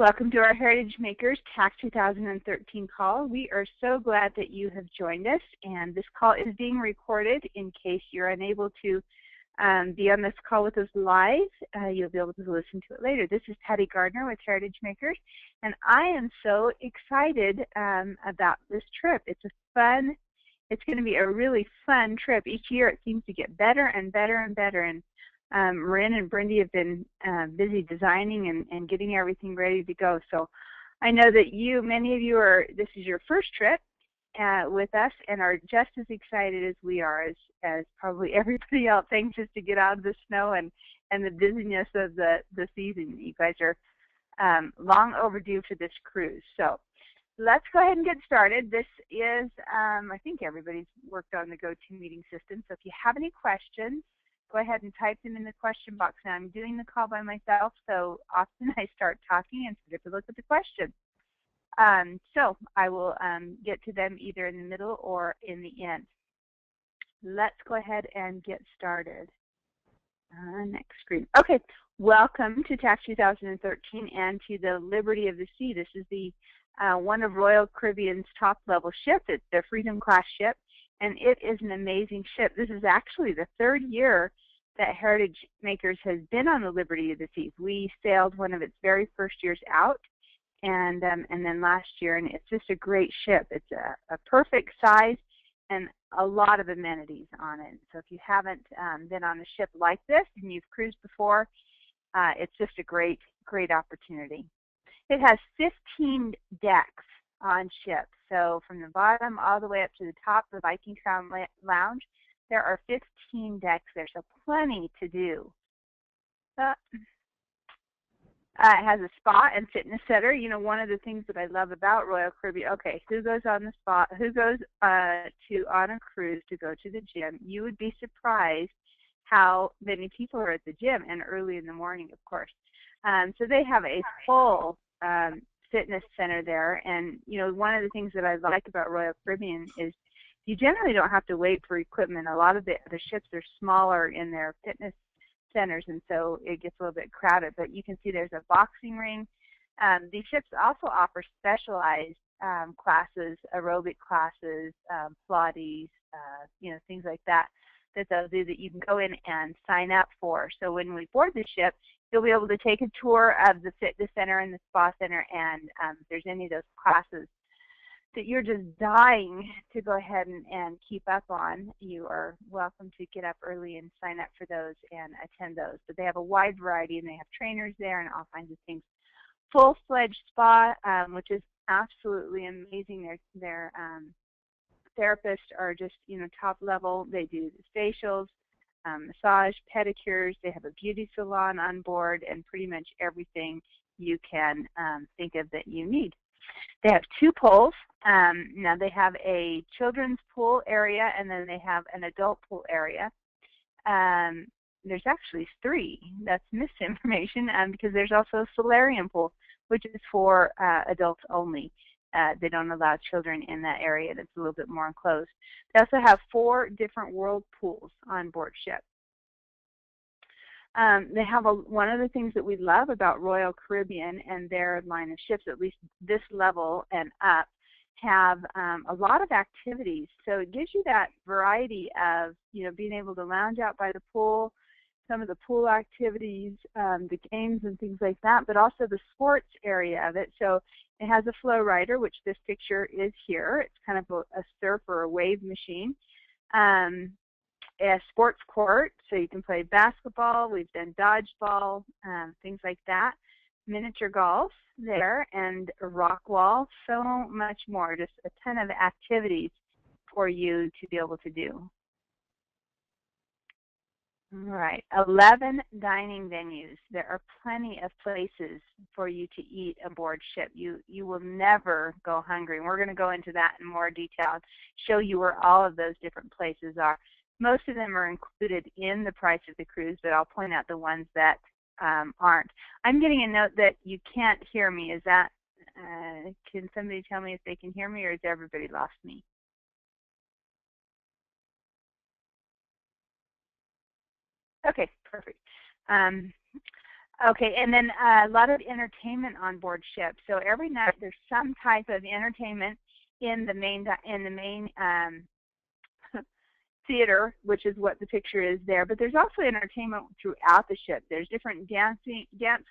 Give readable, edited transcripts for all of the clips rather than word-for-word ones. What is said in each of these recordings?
Welcome to our Heritage Makers TAC 2013 call. We are so glad that you have joined us, and this call is being recorded in case you're unable to be on this call with us live. You'll be able to listen to it later. This is Patty Gardner with Heritage Makers, and I am so excited about this trip. It's going to be a really fun trip. Each year it seems to get better and better and better, and Marin and Brindy have been busy designing and getting everything ready to go. So I know that many of you this is your first trip with us and are just as excited as we are, as probably everybody else, anxious to get out of the snow and the busyness of the season. You guys are long overdue for this cruise. So let's go ahead and get started. This is, I think everybody's worked on the GoToMeeting system. So if you have any questions, go ahead and type them in the question box. Now, I'm doing the call by myself, so often I start talking and forget to look at the question. So I will get to them either in the middle or in the end. Let's go ahead and get started. Next screen. Okay, welcome to TAC 2013 and to the Liberty of the Sea. This is the one of Royal Caribbean's top level ship. It's the Freedom class ship, and it is an amazing ship. This is actually the third year that Heritage Makers has been on the Liberty of the Seas. We sailed one of its very first years out, and then last year, and it's just a great ship. It's a perfect size and a lot of amenities on it. So if you haven't been on a ship like this and you've cruised before, it's just a great opportunity. It has 15 decks on ship. So from the bottom all the way up to the top of the Viking Crown Lounge, there are 15 decks there, so plenty to do. It has a spa and fitness center. You know, one of the things that I love about Royal Caribbean, okay, who goes on the spa, who goes on a cruise to go to the gym? You would be surprised how many people are at the gym, and early in the morning, of course. So they have a full fitness center there, and you know, one of the things that I like about Royal Caribbean is you generally don't have to wait for equipment. A lot of the ships are smaller in their fitness centers, and so it gets a little bit crowded. But you can see there's a boxing ring. These ships also offer specialized classes, aerobic classes, Pilates, you know, things like that they'll do that you can go in and sign up for. So when we board the ship, you'll be able to take a tour of the fitness center and the spa center, and if there's any of those classes that you're just dying to go ahead and keep up on, you are welcome to get up early and sign up for those and attend those. But they have a wide variety, and they have trainers there and all kinds of things. Full-fledged spa, which is absolutely amazing. Their therapists are just, you know, top level. They do the facials, massage, pedicures. They have a beauty salon on board, and pretty much everything you can think of that you need. They have two pools. Now they have a children's pool area, and then they have an adult pool area. There's actually three. That's misinformation because there's also a solarium pool, which is for adults only. They don't allow children in that area. That's a little bit more enclosed. They also have 4 different whirlpools on board ship. They have one of the things that we love about Royal Caribbean and their line of ships, at least this level and up, have a lot of activities. So it gives you that variety of, you know, being able to lounge out by the pool, some of the pool activities, the games and things like that, but also the sports area of it. So it has a flow rider, which this picture is here. It's kind of a surf or a wave machine. A sports court, so you can play basketball. We've done dodgeball, things like that. Miniature golf there, and a rock wall, so much more. Just a ton of activities for you to be able to do. All right, 11 dining venues. There are plenty of places for you to eat aboard ship. You will never go hungry. And we're going to go into that in more detail, show you where all of those different places are. Most of them are included in the price of the cruise, but I'll point out the ones that aren't. I'm getting a note that you can't hear me. Is that, can somebody tell me if they can hear me, or has everybody lost me? Okay, perfect. Okay, and then a lot of entertainment on board ship. So every night there's some type of entertainment in the main theater, which is what the picture is there. But there's also entertainment throughout the ship. There's different dance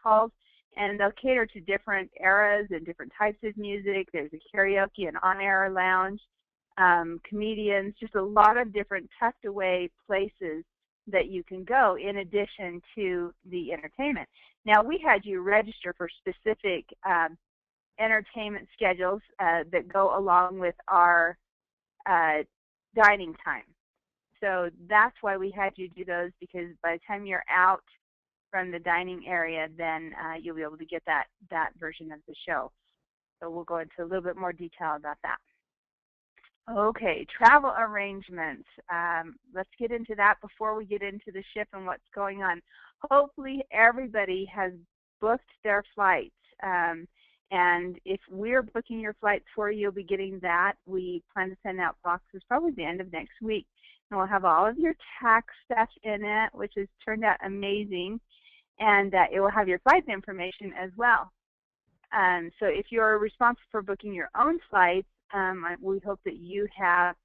halls, and they'll cater to different eras and different types of music. There's a karaoke and on-air lounge, comedians, just a lot of different tucked away places that you can go in addition to the entertainment. Now, we had you register for specific entertainment schedules that go along with our dining time. So that's why we had you do those, because by the time you're out from the dining area, then you'll be able to get that version of the show. So we'll go into a little bit more detail about that. Okay, travel arrangements. Let's get into that before we get into the ship and what's going on. Hopefully everybody has booked their flights. And if we're booking your flights for you, you'll be getting that. We plan to send out boxes probably the end of next week. And we'll have all of your tax stuff in it, which has turned out amazing. And it will have your flight information as well. So if you're responsible for booking your own flights, we hope that you have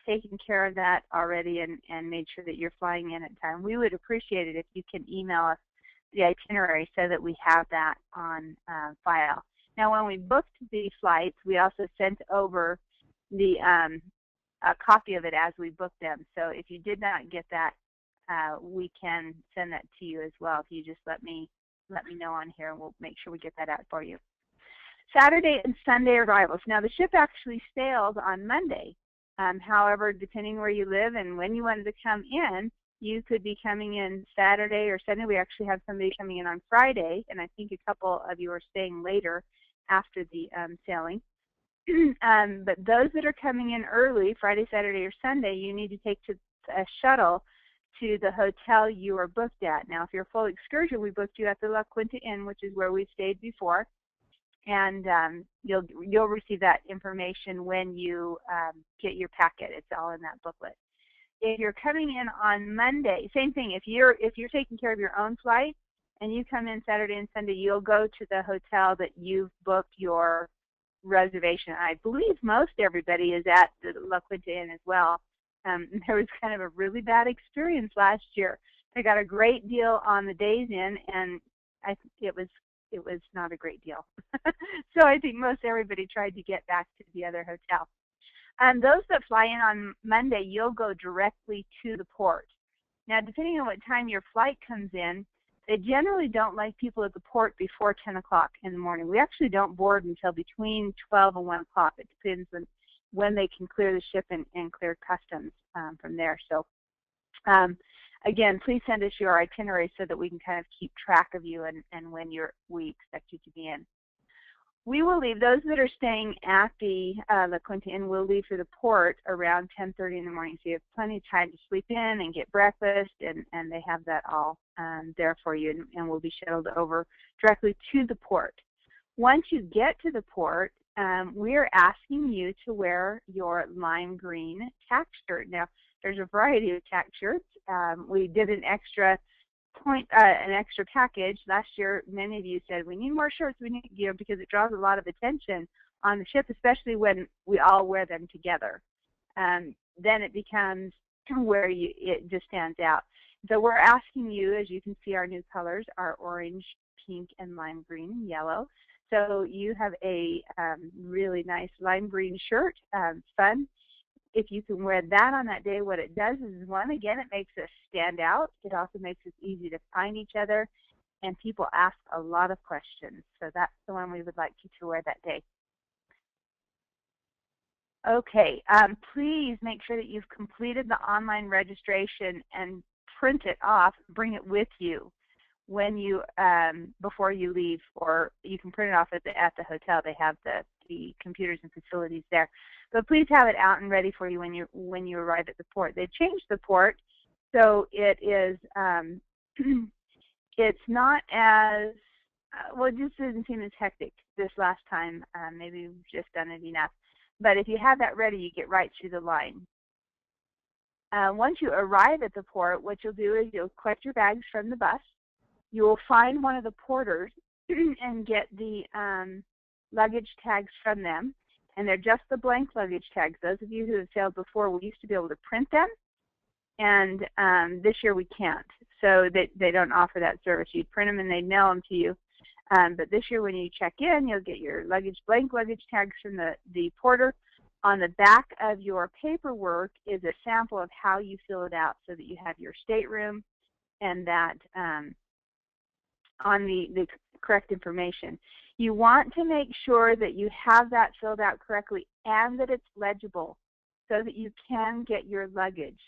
taken care of that already and made sure that you're flying in at time. We would appreciate it if you can email us the itinerary so that we have that on file. Now, when we booked the flights, we also sent over the a copy of it as we booked them. So if you did not get that, we can send that to you as well. If you just let me know on here, and we'll make sure we get that out for you. Saturday and Sunday arrivals. Now, the ship actually sails on Monday. However, depending where you live and when you wanted to come in, you could be coming in Saturday or Sunday. We actually have somebody coming in on Friday, and I think a couple of you are staying later after the sailing. But those that are coming in early, Friday, Saturday, or Sunday, you need to take a shuttle to the hotel you are booked at. Now, if you're a full excursion, we booked you at the La Quinta Inn, which is where we stayed before. And you'll receive that information when you get your packet. It's all in that booklet. If you're coming in on Monday, same thing. If you're taking care of your own flight and you come in Saturday and Sunday, you'll go to the hotel that you've booked your reservation. I believe most everybody is at the La Quinta Inn as well. There was kind of a really bad experience last year. They got a great deal on the days in, and it was not a great deal. So I think most everybody tried to get back to the other hotel. Those that fly in on Monday, you'll go directly to the port. Now, depending on what time your flight comes in, they generally don't like people at the port before 10 o'clock in the morning. We actually don't board until between 12 and 1 o'clock. It depends on when they can clear the ship and clear customs from there. So, again, please send us your itinerary so that we can kind of keep track of you and when we expect you to be in. We will leave. Those that are staying at the La Quinta Inn will leave for the port around 10:30 in the morning. So you have plenty of time to sleep in and get breakfast, and they have that all there for you, and will be shuttled over directly to the port. Once you get to the port, we're asking you to wear your lime green tack shirt. Now, there's a variety of tack shirts. We did an extra package last year. Many of you said we need more shirts. We need, because it draws a lot of attention on the ship, especially when we all wear them together. Then it becomes where it just stands out. So we're asking you, as you can see, our new colors are orange, pink, and lime green and yellow. So you have a really nice lime green shirt, fun. If you can wear that on that day, what it does is, one, again, it makes us stand out. It also makes it easy to find each other, and people ask a lot of questions. So that's the one we would like you to wear that day. Okay, please make sure that you've completed the online registration and print it off, bring it with you when you before you leave, or you can print it off at the hotel. They have the computers and facilities there. But please have it out and ready for you when you arrive at the port. They've changed the port, so it is it's not as well. It just doesn't seem as hectic this last time. Maybe we've just done it enough. But if you have that ready, you get right through the line. Once you arrive at the port, what you'll do is you'll collect your bags from the bus. You will find one of the porters and get the luggage tags from them. And they're just the blank luggage tags. Those of you who have sailed before, we used to be able to print them. And this year we can't. So they don't offer that service. You'd print them and they'd mail them to you. But this year when you check in, you'll get your blank luggage tags from the porter. On the back of your paperwork is a sample of how you fill it out so that you have your stateroom and that on the correct information. You want to make sure that you have that filled out correctly and that it's legible so that you can get your luggage.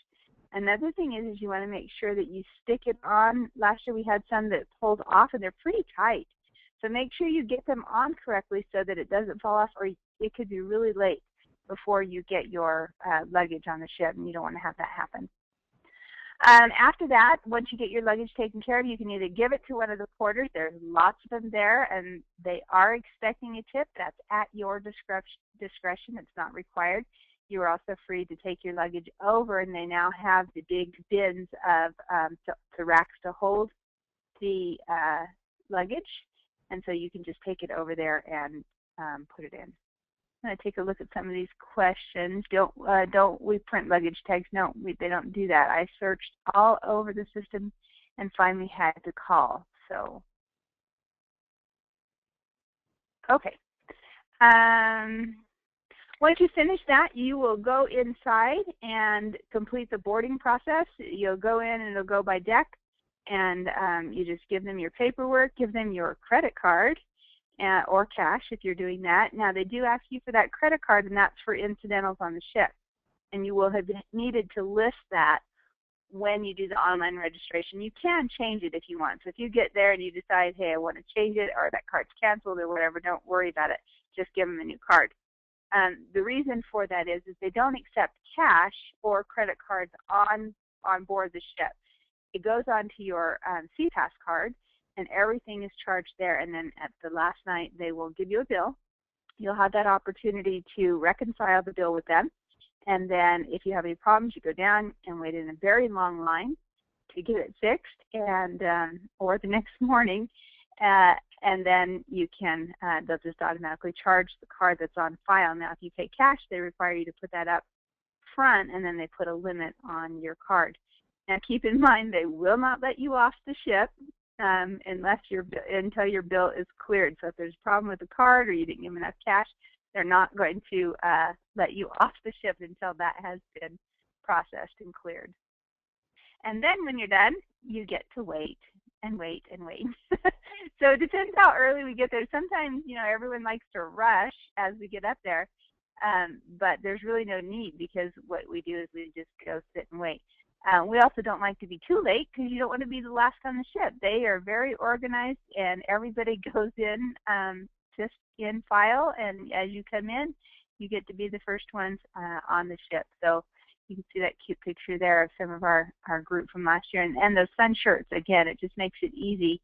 Another thing is you want to make sure that you stick it on. Last year we had some that pulled off and they're pretty tight. So make sure you get them on correctly so that it doesn't fall off, or it could be really late before you get your luggage on the ship, and you don't want to have that happen. After that, once you get your luggage taken care of, you can either give it to one of the porters. There's lots of them there, and they are expecting a tip. That's at your discretion. It's not required. You are also free to take your luggage over, and they now have the big bins of the racks to hold the luggage, and so you can just take it over there and put it in. I'm going to take a look at some of these questions. Don't we print luggage tags? No, they don't do that. I searched all over the system and finally had to call. So, okay. Once you finish that, you will go inside and complete the boarding process. You'll go in and it'll go by deck, and you just give them your paperwork, give them your credit card, or cash if you're doing that. Now, they do ask you for that credit card, and that's for incidentals on the ship. And you will have needed to list that when you do the online registration. You can change it if you want. So if you get there and you decide, hey, I want to change it, or that card's canceled or whatever, don't worry about it. Just give them a new card. The reason for that is they don't accept cash or credit cards on board the ship. It goes onto your SeaPass card, and everything is charged there. And then at the last night, they will give you a bill. You'll have that opportunity to reconcile the bill with them. And then if you have any problems, you go down and wait in a very long line to get it fixed, and or the next morning. And then you can, they'll just automatically charge the card that's on file. Now, if you pay cash, they require you to put that up front, and then they put a limit on your card. Now, keep in mind, they will not let you off the ship until your bill is cleared. So if there's a problem with the card or you didn't give them enough cash, they're not going to let you off the ship until that has been processed and cleared. And then when you're done, you get to wait and wait and wait. So it depends how early we get there. Sometimes, everyone likes to rush as we get up there, but there's really no need, because what we do is we just go sit and wait. We also don't like to be too late, because you don't want to be the last on the ship. They are very organized, and everybody goes in just in file, and as you come in, you get to be the first ones on the ship. So you can see that cute picture there of some of our group from last year, and those sun shirts. Again, it just makes it easy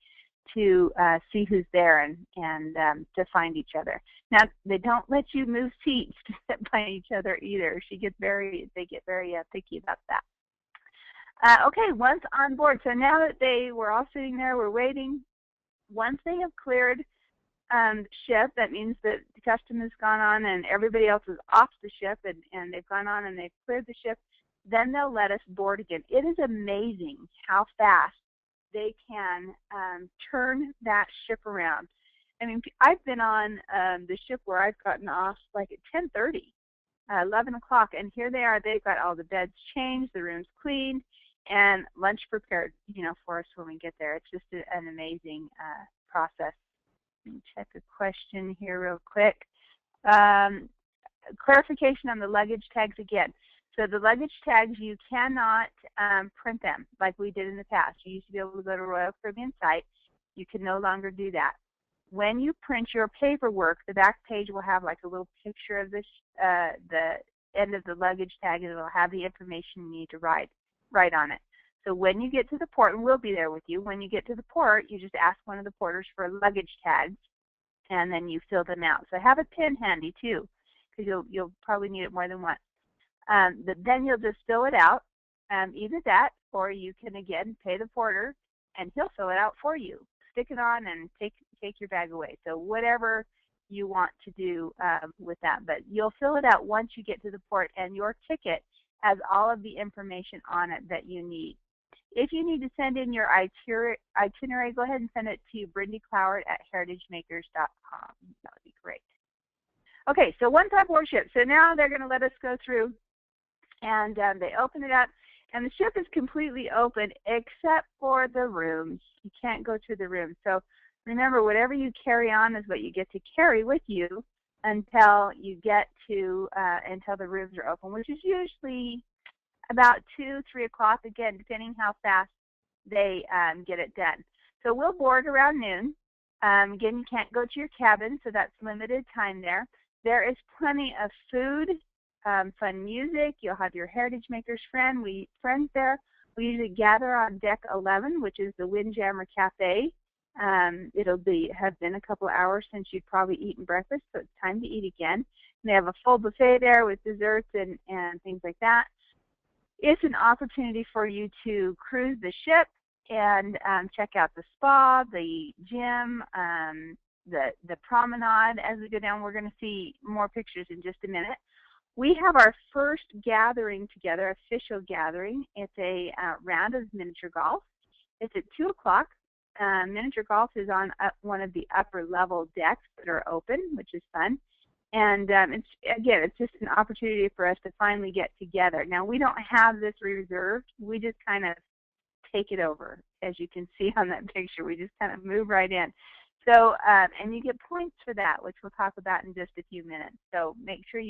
to see who's there and to find each other. Now, they don't let you move seats to sit by each other either. They get very picky about that. Okay, once on board, so now that we're all sitting there, we're waiting. Once they have cleared the ship, that means that the custom has gone on and everybody else is off the ship, and they've gone on and they've cleared the ship, then they'll let us board again. It is amazing how fast they can turn that ship around. I mean, I've been on the ship where I've gotten off like at 10:30, 11 o'clock, and here they are. They've got all the beds changed, the rooms cleaned, and lunch prepared, for us when we get there. It's just an amazing process. Let me check a question here real quick. Clarification on the luggage tags again. So the luggage tags, you cannot print them like we did in the past. You used to be able to go to Royal Caribbean site. You can no longer do that. When you print your paperwork, the back page will have like a little picture of this, the end of the luggage tag, and it will have the information you need to write on it. So when you get to the port, and we'll be there with you, when you get to the port, you just ask one of the porters for luggage tags, and then you fill them out. So have a pen handy too, because you'll probably need it more than once. But then you'll just fill it out, either that, or you can again pay the porter and he'll fill it out for you. Stick it on and take your bag away. So whatever you want to do with that, but you'll fill it out once you get to the port, and your ticket has all of the information on it that you need. If you need to send in your itinerary, go ahead and send it to Brindy Cloward at heritagemakers.com. That would be great. Okay, so one-time board ship. So now they're going to let us go through, and they open it up, and the ship is completely open except for the rooms. You can't go to the rooms. So remember, whatever you carry on is what you get to carry with you until you get to until the rooms are open, which is usually about 2, 3 o'clock, again, depending how fast they get it done. So we'll board around noon. Again, you can't go to your cabin, so that's limited time there. There is plenty of food, fun music. You'll have your Heritage Makers friends there. We usually gather on deck 11, which is the Windjammer Cafe. It'll have been a couple of hours since you'd probably eaten breakfast, so it's time to eat again. And they have a full buffet there with desserts and things like that. It's an opportunity for you to cruise the ship and check out the spa, the gym, the promenade. As we go down, we're going to see more pictures in just a minute. We have our first gathering together, official gathering. It's a round of miniature golf. It's at 2 o'clock. Miniature golf is on one of the upper level decks that are open, which is fun. And it's just an opportunity for us to finally get together. Now, we don't have this reserved. We just kind of take it over, as you can see on that picture. We just kind of move right in. So, and you get points for that, which we'll talk about in just a few minutes. So make sure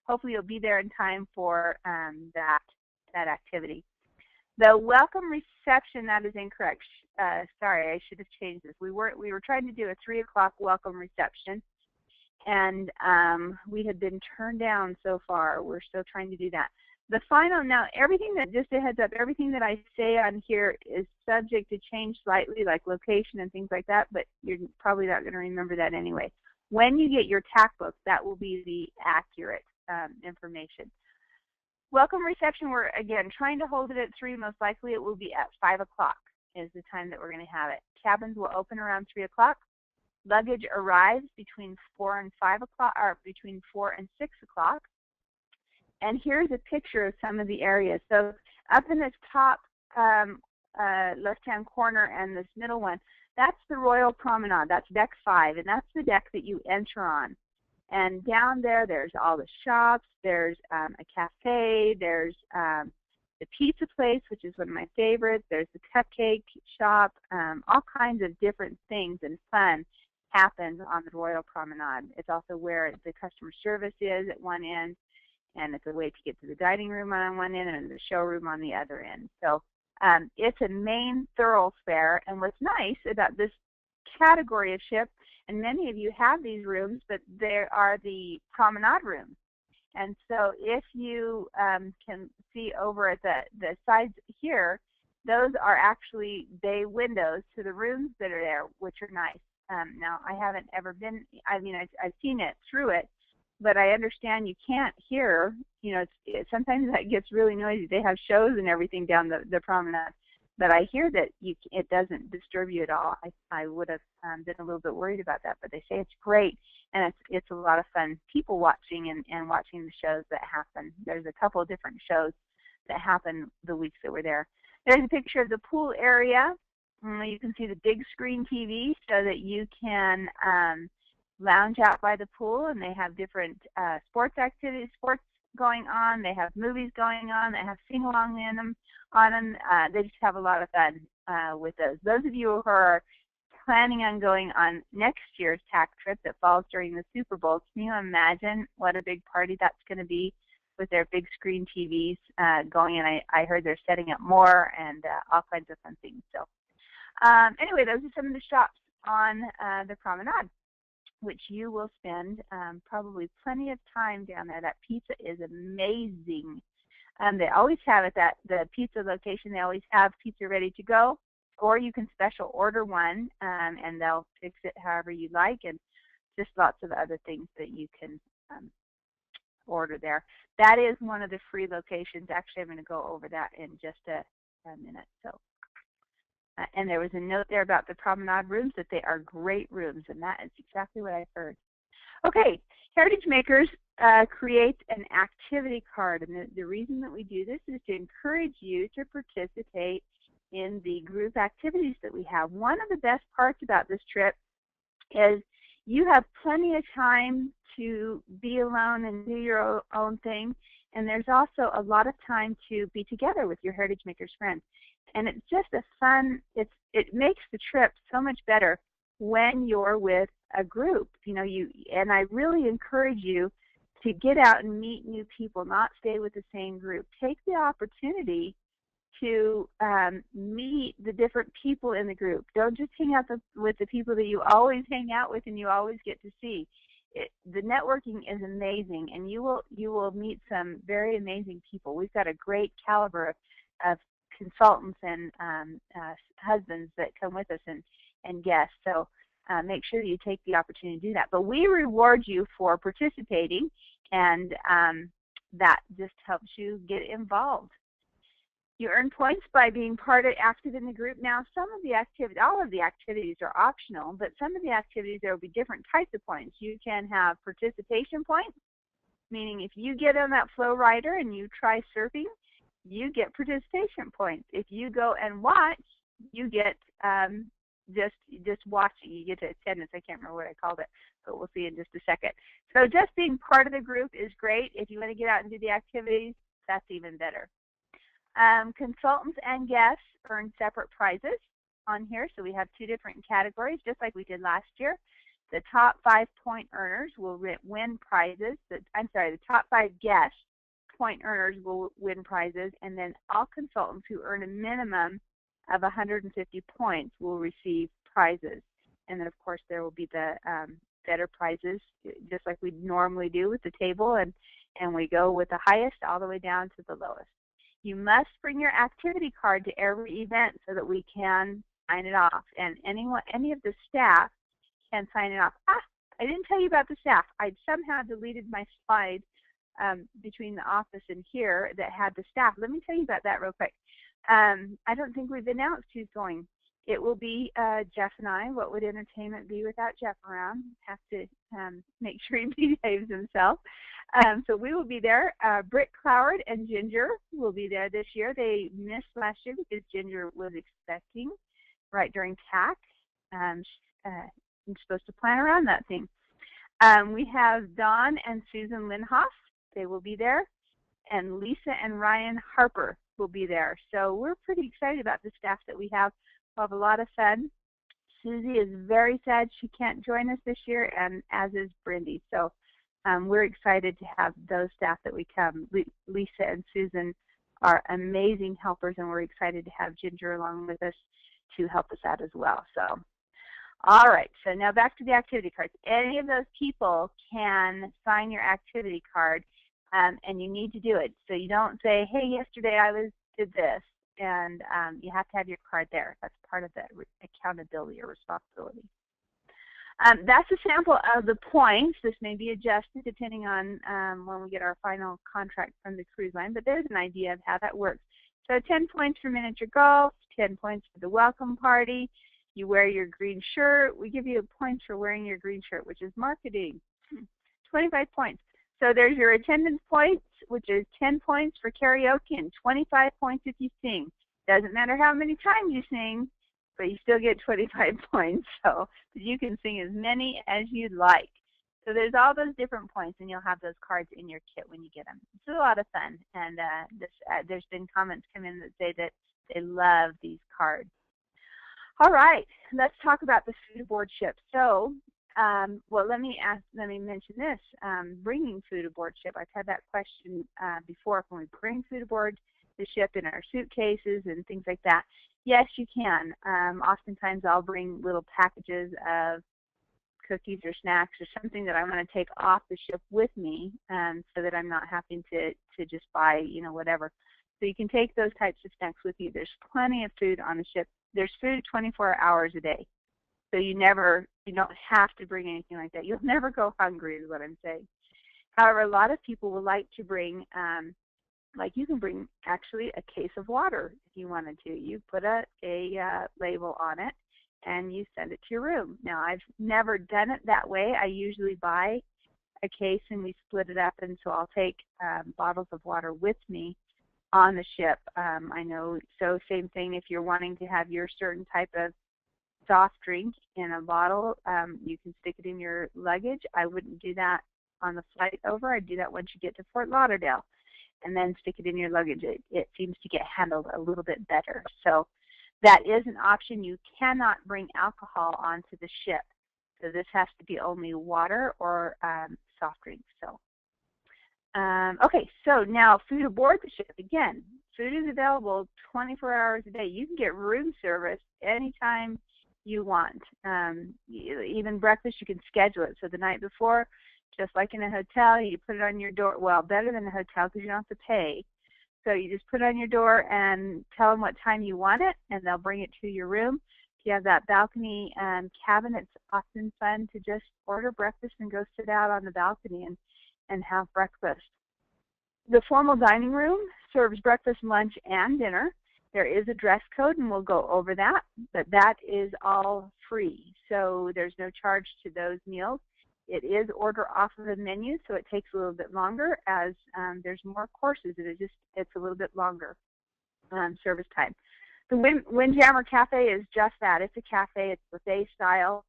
hopefully you'll be there in time for that activity. The welcome reception, that is incorrect. Sorry, I should have changed this. We were trying to do a 3 o'clock welcome reception, and we had been turned down so far. We're still trying to do that. The final, now everything that, just a heads up, everything that I say on here is subject to change slightly, like location and things like that, but you're probably not going to remember that anyway. When you get your TAC book, that will be the accurate information. Welcome reception, we're again trying to hold it at 3. Most likely it will be at 5 o'clock is the time that we're going to have it. Cabins will open around 3 o'clock. Luggage arrives between 4 and 5 o'clock, or between 4 and 6 o'clock. And here's a picture of some of the areas. So up in this top left-hand corner and this middle one, that's the Royal Promenade. That's deck 5, and that's the deck that you enter on. And down there, there's all the shops. There's a cafe. There's the pizza place, which is one of my favorites. There's the cupcake shop. All kinds of different things and fun happens on the Royal Promenade. It's also where the customer service is at one end, and it's a way to get to the dining room on one end and the showroom on the other end. So it's a main thoroughfare, and what's nice about this category of ship, and many of you have these rooms, but there are the promenade rooms. And so if you can see over at the sides here, those are actually bay windows to the rooms that are there, which are nice. Now, I haven't ever been, I mean, I've seen it through it, but I understand you can't hear, you know, sometimes that gets really noisy. They have shows and everything down the promenade, but I hear that it doesn't disturb you at all. I would have been a little bit worried about that, but they say it's great, and it's a lot of fun people watching and watching the shows that happen. There's a couple of different shows that happen the weeks that we're there. There's a picture of the pool area. You can see the big screen TV so that you can lounge out by the pool, and they have different sports activities, sports going on. They have movies going on. They have sing-along in them. They just have a lot of fun with those. Those of you who are planning on going on next year's TAC trip that falls during the Super Bowl, can you imagine what a big party that's going to be with their big screen TVs going? And I heard they're setting up more and all kinds of fun things. So anyway, those are some of the shops on the promenade, which you will spend probably plenty of time down there. That pizza is amazing. They always have it at the pizza location. They always have pizza ready to go, or you can special order one, and they'll fix it however you like, and just lots of other things that you can order there. That is one of the free locations. Actually, I'm going to go over that in just a minute. So And there was a note there about the promenade rooms, that they are great rooms, and that is exactly what I've heard. Okay, Heritage Makers creates an activity card, and the reason that we do this is to encourage you to participate in the group activities that we have. One of the best parts about this trip is you have plenty of time to be alone and do your own thing, and there's also a lot of time to be together with your Heritage Makers friends. And it's just a fun, it makes the trip so much better when you're with a group. And I really encourage you to get out and meet new people, not stay with the same group. Take the opportunity to meet the different people in the group. Don't just hang out with the people that you always hang out with and you always get to see. The networking is amazing, and you will meet some very amazing people. We've got a great caliber of consultants and husbands that come with us and guests. So make sure you take the opportunity to do that. But we reward you for participating, and that just helps you get involved. You earn points by being active in the group. Now, some of the activities, all of the activities are optional, but some of the activities, there will be different types of points. You can have participation points, meaning if you get on that flow rider and you try surfing, you get participation points. If you go and watch, you get just watching. You get attendance. I can't remember what I called it, but we'll see in just a second. So just being part of the group is great. If you want to get out and do the activities, that's even better. Consultants and guests earn separate prizes on here. So we have two different categories, just like we did last year. The top 5 point earners will win prizes. The top 5 guest point earners will win prizes, and then all consultants who earn a minimum of 150 points will receive prizes. And then, of course, there will be the better prizes, just like we normally do with the table, and we go with the highest all the way down to the lowest. You must bring your activity card to every event so that we can sign it off. And any of the staff can sign it off. I didn't tell you about the staff. I somehow deleted my slide between the office and here that had the staff. Let me tell you about that real quick. I don't think we've announced who's going. It will be Jeff and I. What would entertainment be without Jeff around? Have to make sure he behaves himself. So we will be there. Britt Cloward and Ginger will be there this year. They missed last year because Ginger was expecting right during TAC. I'm supposed to plan around that thing. We have Dawn and Susan Linhoff. They will be there. And Lisa and Ryan Harper will be there. So we're pretty excited about the staff that we have. We'll have a lot of fun. Susie is very sad she can't join us this year, and as is Brindy. So we're excited to have those staff that we come. Lisa and Susan are amazing helpers, and we're excited to have Ginger along with us to help us out as well. So, all right, so now back to the activity cards. Any of those people can sign your activity card, and you need to do it. So you don't say, hey, yesterday I did this, and you have to have your card there. That's part of the accountability or responsibility. That's a sample of the points. This may be adjusted depending on when we get our final contract from the cruise line, but there's an idea of how that works. So 10 points for miniature golf, 10 points for the welcome party. You wear your green shirt. We give you points for wearing your green shirt, which is marketing. 25 points. So there's your attendance points, which is 10 points for karaoke and 25 points if you sing. Doesn't matter how many times you sing, but you still get 25 points. So you can sing as many as you'd like. So there's all those different points, and you'll have those cards in your kit when you get them. It's a lot of fun, and there's been comments come in that say that they love these cards. All right, let's talk about the food aboard ship. So, well, let me mention this. Bringing food aboard ship. I've had that question before. Can we bring food aboard the ship in our suitcases and things like that? Yes, you can. Oftentimes, I'll bring little packages of cookies or snacks or something that I want to take off the ship with me, so that I'm not having to just buy, whatever. So you can take those types of snacks with you. There's plenty of food on the ship. There's food 24 hours a day. So you don't have to bring anything like that. You'll never go hungry is what I'm saying. However, a lot of people will like to bring like you can bring actually a case of water if you wanted to. You put a label on it and you send it to your room. Now, I've never done it that way. I usually buy a case and we split it up, and so I'll take bottles of water with me on the ship. I know, so same thing if you're wanting to have your certain type of soft drink in a bottle, you can stick it in your luggage. I wouldn't do that on the flight over. I'd do that once you get to Fort Lauderdale, and then stick it in your luggage. It seems to get handled a little bit better. So that is an option. You cannot bring alcohol onto the ship. So this has to be only water or soft drinks. So, okay, so now food aboard the ship. Again, food is available 24 hours a day. You can get room service anytime you want. Even breakfast, you can schedule it. So the night before, just like in a hotel, you put it on your door. Well, better than a hotel because you don't have to pay. So you just put it on your door and tell them what time you want it, and they'll bring it to your room. If you have that balcony cabin, it's often fun to just order breakfast and go sit out on the balcony and have breakfast. The formal dining room serves breakfast, lunch, and dinner. There is a dress code, and we'll go over that, but that is all free. So there's no charge to those meals. It is order off of the menu, so it takes a little bit longer as there's more courses, and it's a little bit longer service time. The Windjammer Cafe is just that. It's a cafe. It's buffet style.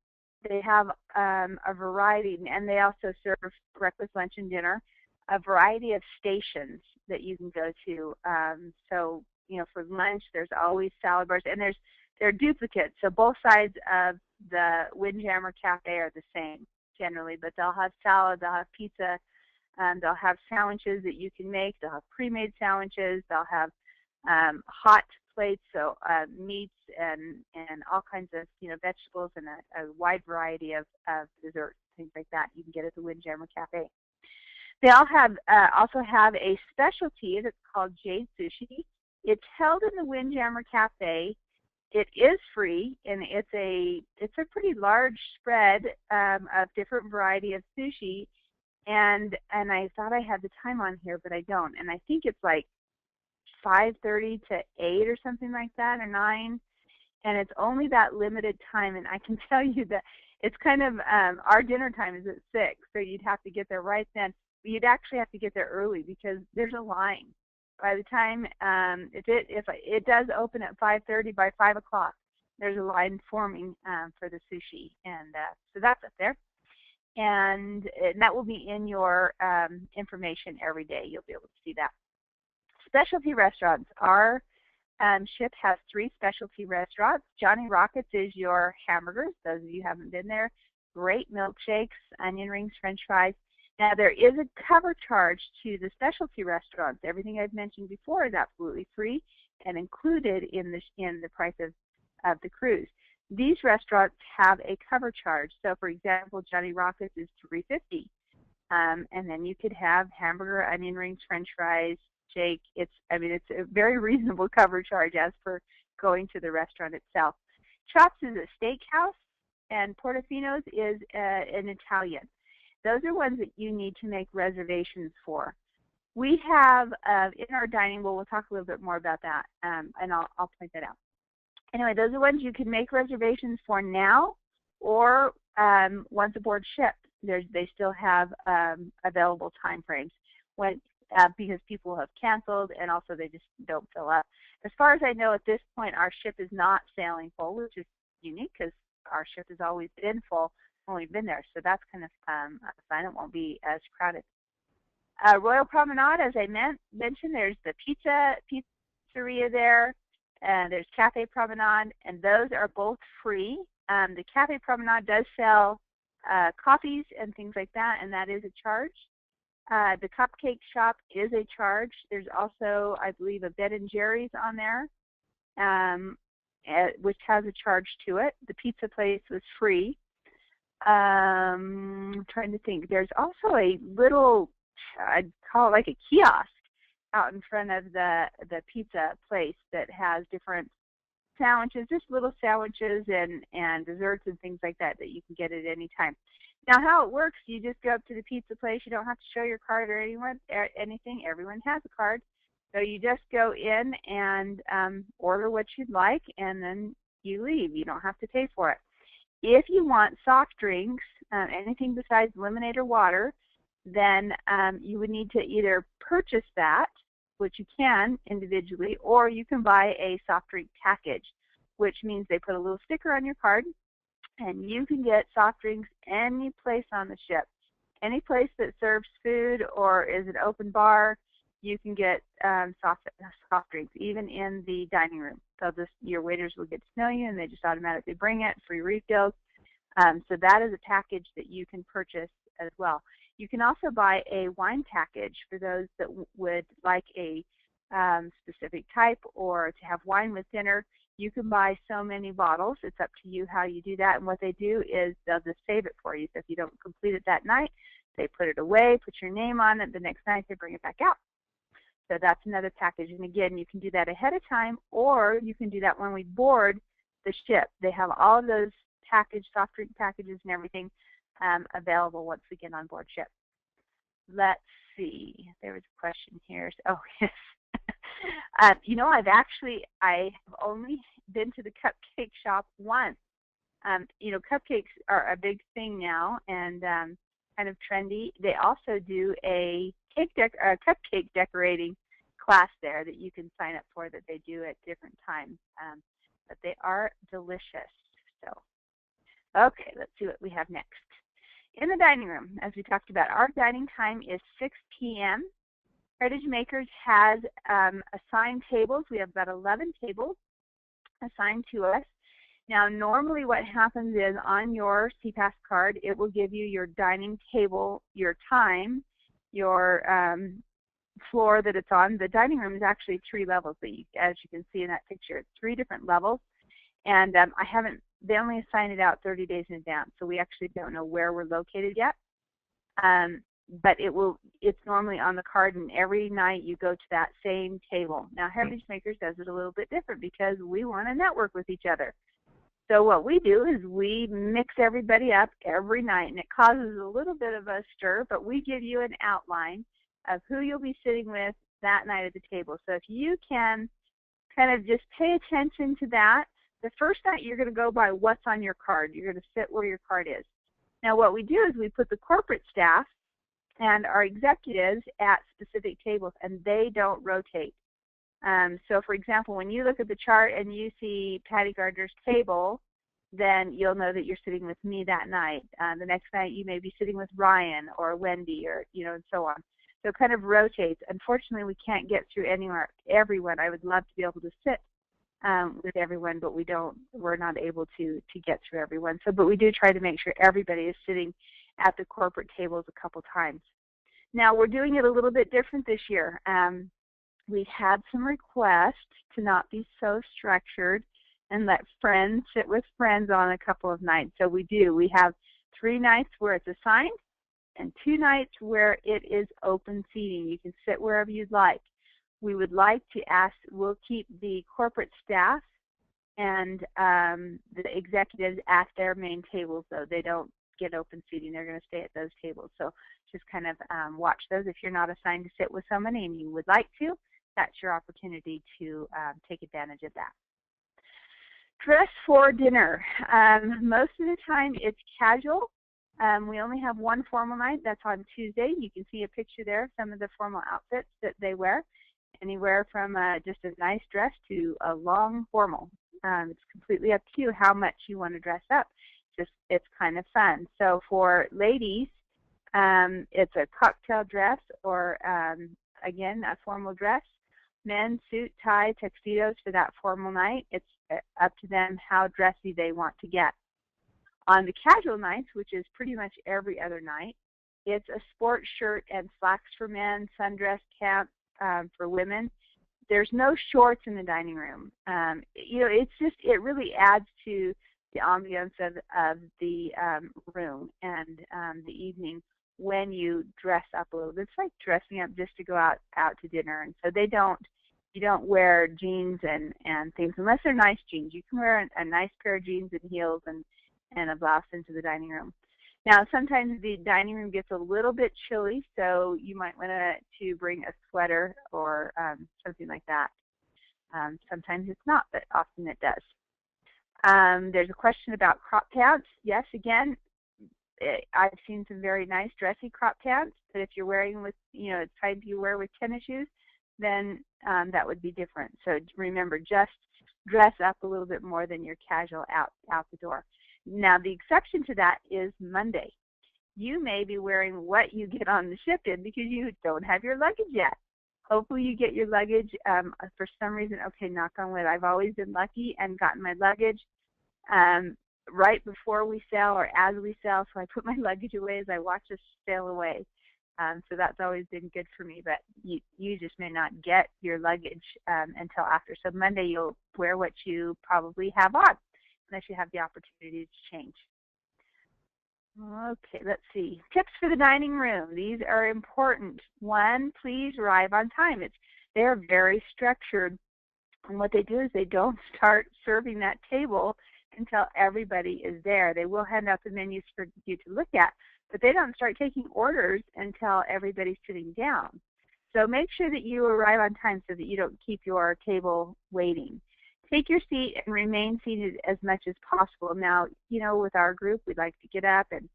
They have a variety, and they also serve breakfast, lunch, and dinner, a variety of stations that you can go to. So, you know, for lunch, there's always salad bars, and they're duplicates. So both sides of the Windjammer Cafe are the same generally, but they'll have salad, they'll have pizza, they'll have sandwiches that you can make. They'll have pre-made sandwiches. They'll have hot plates, so meats and all kinds of, you know, vegetables and a wide variety of desserts, things like that you can get at the Windjammer Cafe. They all have also have a specialty that's called Jade Sushi. It's held in the Windjammer Cafe. It is free, and it's a pretty large spread of different variety of sushi. And I thought I had the time on here, but I don't. And I think it's like 5:30 to 8 or something like that, or 9. And it's only that limited time. And I can tell you that it's kind of our dinner time is at 6, so you'd have to get there right then. But you'd actually have to get there early because there's a line. By the time if it does open at 5:30, by 5 o'clock, there's a line forming for the sushi, and so that's up there. And that will be in your information every day. You'll be able to see that. Specialty restaurants. Our ship has 3 specialty restaurants. Johnny Rockets is your hamburgers. Those of you who haven't been there. Great milkshakes, onion rings, French fries. Now, there is a cover charge to the specialty restaurants. Everything I've mentioned before is absolutely free and included in the price of the cruise. These restaurants have a cover charge. So, for example, Johnny Rockets is $3.50, and then you could have hamburger, onion rings, French fries, shake. It's a very reasonable cover charge as for going to the restaurant itself. Chops is a steakhouse, and Portofino's is an Italian. Those are ones that you need to make reservations for. We have in our dining, we'll talk a little bit more about that, and I'll point that out. Anyway, those are ones you can make reservations for now, or once aboard ship. They still have available time frames because people have canceled, and also they just don't fill up. As far as I know, at this point, our ship is not sailing full, which is unique because our ship has always been full when we've been there. So that's kind of fun. It won't be as crowded. Royal Promenade, as I mentioned, there's the pizzeria there, and there's Cafe Promenade, and those are both free. The Cafe Promenade does sell coffees and things like that, and that is a charge. The Cupcake Shop is a charge. There's also, I believe, a Ben & Jerry's on there, which has a charge to it. The pizza place was free. I'm trying to think. There's also a little, I'd call it like a kiosk out in front of the pizza place that has different sandwiches, just little sandwiches and desserts and things like that you can get at any time. Now, how it works, you just go up to the pizza place. You don't have to show your card or anything. Everyone has a card. So you just go in and order what you'd like, and then you leave. You don't have to pay for it. If you want soft drinks, anything besides lemonade or water, then you would need to either purchase that, which you can individually, or you can buy a soft drink package, which means they put a little sticker on your card, and you can get soft drinks any place on the ship. Any place that serves food or is an open bar, you can get soft drinks, even in the dining room. So your waiters will get to know you, and they just automatically bring it, free refills. So that is a package that you can purchase as well. You can also buy a wine package for those that would like a specific type or to have wine with dinner. You can buy so many bottles. It's up to you how you do that. And what they do is they'll just save it for you. So if you don't complete it that night, they put it away, put your name on it. The next night, they bring it back out. So that's another package. And again, you can do that ahead of time, or you can do that when we board the ship. They have all of those soft drink packages and everything available once we get on board ship. Let's see. There was a question here. Oh, yes. You know, I have only been to the cupcake shop once. You know, cupcakes are a big thing now and kind of trendy. They also do a cupcake decorating class there that you can sign up for, that they do at different times. But they are delicious. So, okay, let's see what we have next. In the dining room, as we talked about, our dining time is 6 p.m. Heritage Makers has assigned tables. We have about 11 tables assigned to us. Now, normally what happens is on your CPAS card, it will give you your dining table, your time, your floor that it's on. The dining room is actually 3 levels, as you can see in that picture. It's 3 different levels. And they only assign it out 30 days in advance, so we actually don't know where we're located yet. But it's normally on the card, and every night you go to that same table. Now, Heritage Makers does it a little bit different because we want to network with each other. So what we do is we mix everybody up every night, and it causes a little bit of a stir, but we give you an outline of who you'll be sitting with that night at the table. So if you can kind of just pay attention to that, the first night you're going to go by what's on your card. You're going to sit where your card is. Now what we do is we put the corporate staff and our executives at specific tables, and they don't rotate. So for example, when you look at the chart and you see Patty Gardner's table, then you'll know that you're sitting with me that night. The next night you may be sitting with Ryan or Wendy, or and so on. So it kind of rotates. Unfortunately, we can't get through everyone. I would love to be able to sit with everyone, but we're not able to get through everyone. But we do try to make sure everybody is sitting at the corporate tables a couple times. Now we're doing it a little bit different this year. We've had some requests to not be so structured and let friends sit with friends on a couple of nights. So we do. We have 3 nights where it's assigned and 2 nights where it is open seating. You can sit wherever you'd like. We would like to we'll keep the corporate staff and the executives at their main tables, though. They don't get open seating. They're going to stay at those tables. So just kind of watch those. If you're not assigned to sit with somebody and you would like to, that's your opportunity to take advantage of that. Dress for dinner. Most of the time it's casual. We only have 1 formal night. That's on Tuesday. You can see a picture there of some of the formal outfits that they wear. Anywhere from just a nice dress to a long formal. It's completely up to you how much you want to dress up. It's kind of fun. So for ladies, it's a cocktail dress or, again, a formal dress. Men, suit, tie, tuxedos for that formal night. It's up to them how dressy they want to get. On the casual nights, which is pretty much every other night, it's a sport shirt and slacks for men, sundress cap for women. There's no shorts in the dining room. It really adds to the ambiance of the room and the evening when you dress up a little bit. It's like dressing up just to go out to dinner. And so you don't wear jeans and things unless they're nice jeans. You can wear a nice pair of jeans and heels and a blouse into the dining room. Now, sometimes the dining room gets a little bit chilly, so you might want to bring a sweater or something like that. Sometimes it's not, but often it does. There's a question about crop pants. Yes, again, I've seen some very nice dressy crop pants, but if you're wearing with, the type you wear with tennis shoes, then that would be different. So remember, just dress up a little bit more than your casual out the door. Now, the exception to that is Monday. You may be wearing what you get on the ship-in because you don't have your luggage yet. Hopefully you get your luggage. For some reason, okay, knock on wood, I've always been lucky and gotten my luggage right before we sail or as we sail, so I put my luggage away as I watch us sail away. So that's always been good for me, but you just may not get your luggage until after. So Monday you'll wear what you probably have on, unless you have the opportunity to change. Okay, let's see. Tips for the dining room. These are important. One, please arrive on time. They're very structured. And what they do is they don't start serving that table until everybody is there. They will hand out the menus for you to look at, but they don't start taking orders until everybody's sitting down. So make sure that you arrive on time so that you don't keep your table waiting. Take your seat and remain seated as much as possible. Now, with our group, we'd like to get up and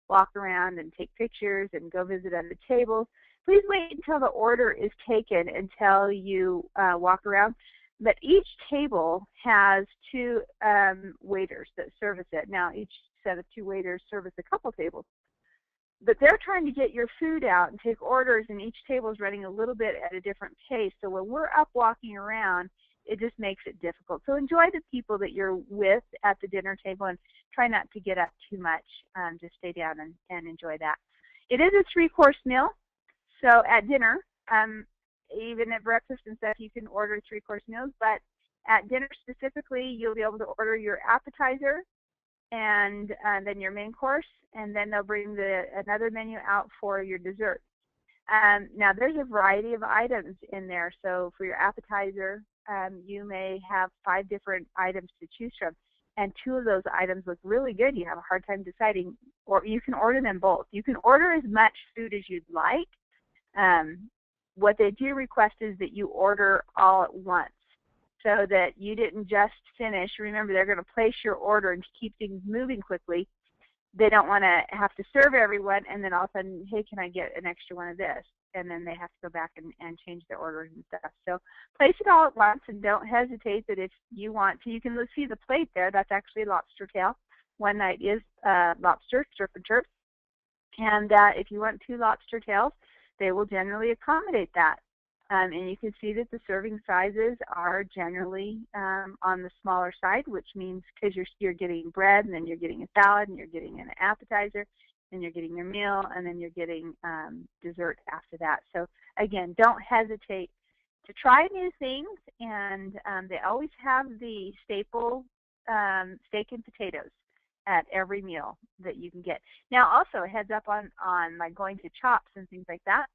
walk around and take pictures and go visit other tables. Please wait until the order is taken until you walk around. But each table has two waiters that service it. Now, each set of two waiters service a couple tables. But they're trying to get your food out and take orders, and each table is running a little bit at a different pace. So when we're up walking around, it just makes it difficult. So enjoy the people that you're with at the dinner table and try not to get up too much. Just stay down and enjoy that. It is a 3-course meal. So at dinner, even at breakfast and stuff, you can order 3-course meals. But at dinner specifically, you'll be able to order your appetizer and then your main course. And then they'll bring another menu out for your dessert. Now, there's a variety of items in there. So for your appetizer, you may have 5 different items to choose from, and 2 of those items look really good. You have a hard time deciding, or you can order them both. You can order as much food as you'd like. What they do request is that you order all at once so that you didn't just finish. Remember, they're going to place your order, and to keep things moving quickly, they don't want to have to serve everyone and then all of a sudden, hey, can I get an extra one of this? And then they have to go back and change their orders and stuff. So place it all at once, and don't hesitate that if you want to. You can see the plate there. That's actually lobster tail. One night is lobster, surf and turf. And if you want 2 lobster tails, they will generally accommodate that. And you can see that the serving sizes are generally on the smaller side, which means because you're getting bread, and then you're getting a salad, and you're getting an appetizer, and you're getting your meal, and then you're getting dessert after that. So again, don't hesitate to try new things, and they always have the staple steak and potatoes at every meal that you can get. Now, also a heads up on like going to Chops and things like that.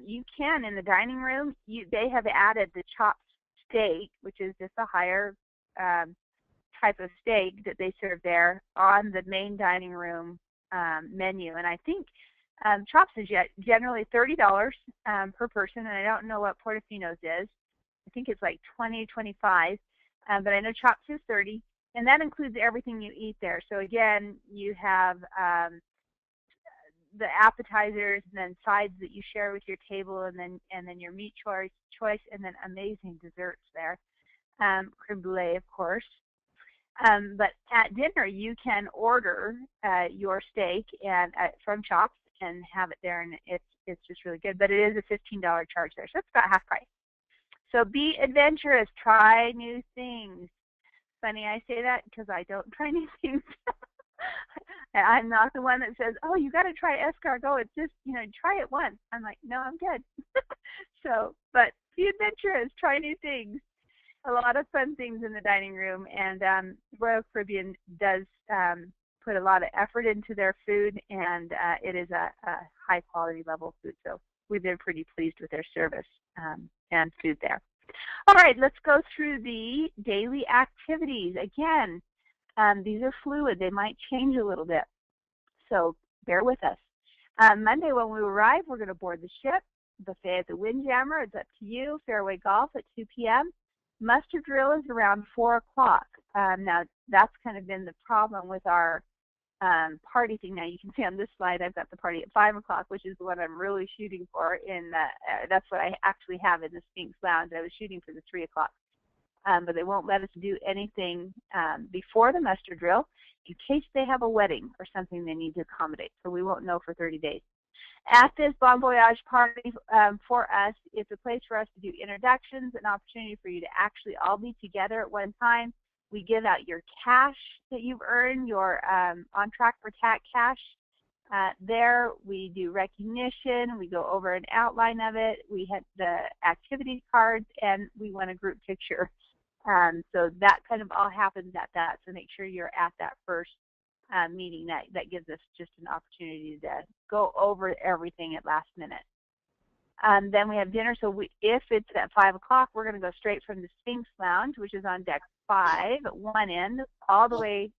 You can, in the dining room, they have added the chopped steak, which is just a higher type of steak that they serve there, on the main dining room menu. And I think Chops is generally $30 per person, and I don't know what Portofino's is. I think it's like $20, $25, but I know Chops is $30, and that includes everything you eat there. So again, you have the appetizers, and then sides that you share with your table, and then your meat choice, and then amazing desserts there. Creme brulee, of course. But at dinner, you can order your steak and from Chops and have it there, and it's just really good. But it is a $15 charge there, so it's about half price. So be adventurous. Try new things. Funny I say that because I don't try new things. I'm not the one that says, oh, you got to try escargot. It's just, try it once. I'm like, no, I'm good. So, but be adventurous. Try new things. A lot of fun things in the dining room, and Royal Caribbean does put a lot of effort into their food, and it is a high quality level food. So we've been pretty pleased with their service and food there. All right, let's go through the daily activities. Again, these are fluid. They might change a little bit. so bear with us. Monday when we arrive, we're going to board the ship. Buffet at the Windjammer, it's up to you. Fairway Golf at 2 p.m. Muster drill is around 4 o'clock. Now, that's kind of been the problem with our party thing. Now, you can see on this slide, I've got the party at 5 o'clock, which is the one I'm really shooting for. That's what I actually have in the Sphinx Lounge. I was shooting for the 3 o'clock. But they won't let us do anything before the muster drill in case they have a wedding or something they need to accommodate. So we won't know for 30 days. At this Bon Voyage party, for us, it's a place for us to do introductions, an opportunity for you to actually all be together at one time. We give out your cash that you've earned, your On Track for TAC cash. There we do recognition, we go over an outline of it, we have the activity cards, and we want a group picture. So that kind of all happens at that, so make sure you're at that first meeting. That gives us just an opportunity to go over everything at last minute. Then we have dinner, so if it's at 5 o'clock, we're going to go straight from the Sphinx Lounge, which is on deck 5 at one end, all the way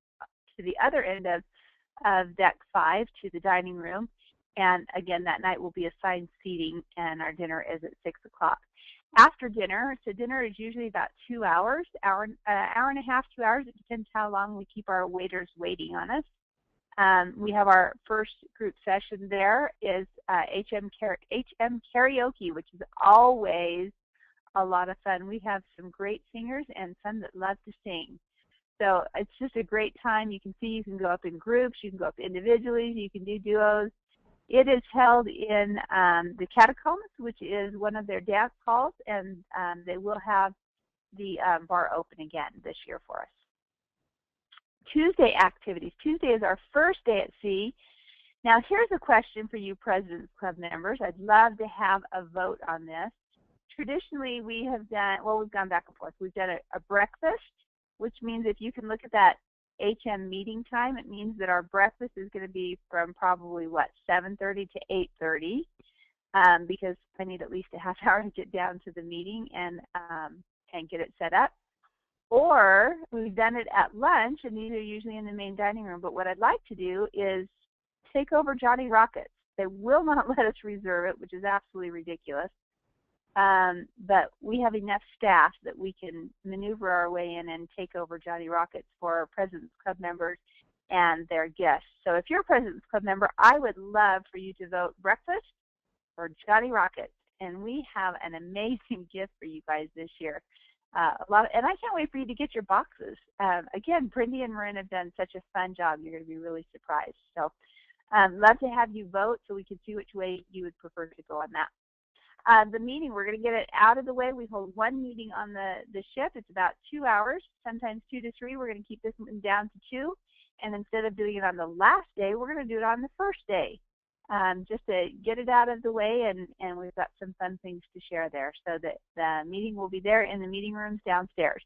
to the other end of deck 5 to the dining room. And again, that night will be assigned seating, and our dinner is at 6 o'clock. After dinner, so dinner is usually about 2 hours, hour and a half, 2 hours. It depends how long we keep our waiters waiting on us. We have our first group session there is HM Karaoke, which is always a lot of fun. We have some great singers and some that love to sing. So it's just a great time. You can see you can go up in groups, you can go up individually, you can do duos. It is held in the Catacombs, which is one of their dance halls, and they will have the bar open again this year for us. Tuesday activities. Tuesday is our first day at sea. Now here's a question for you President's Club members. I'd love to have a vote on this. Traditionally we have done, well, we've gone back and forth. We've done a breakfast, which means if you can look at that HM meeting time, it means that our breakfast is going to be from probably, what, 7:30 to 8:30, because I need at least a half hour to get down to the meeting and get it set up. Or we've done it at lunch, and these are usually in the main dining room. But what I'd like to do is take over Johnny Rockets. They will not let us reserve it, which is absolutely ridiculous. But we have enough staff that we can maneuver our way in and take over Johnny Rockets for our President's Club members and their guests. So if you're a President's Club member, I would love for you to vote breakfast or Johnny Rockets. And we have an amazing gift for you guys this year. And I can't wait for you to get your boxes. Again, Brindy and Marin have done such a fun job. You're going to be really surprised. So love to have you vote so we can see which way you would prefer to go on that. The meeting, we're going to get it out of the way. We hold one meeting on the ship. It's about 2 hours, sometimes 2 to 3. We're going to keep this one down to 2. And instead of doing it on the last day, we're going to do it on the first day, just to get it out of the way. And we've got some fun things to share there. So that the meeting will be there in the meeting rooms downstairs.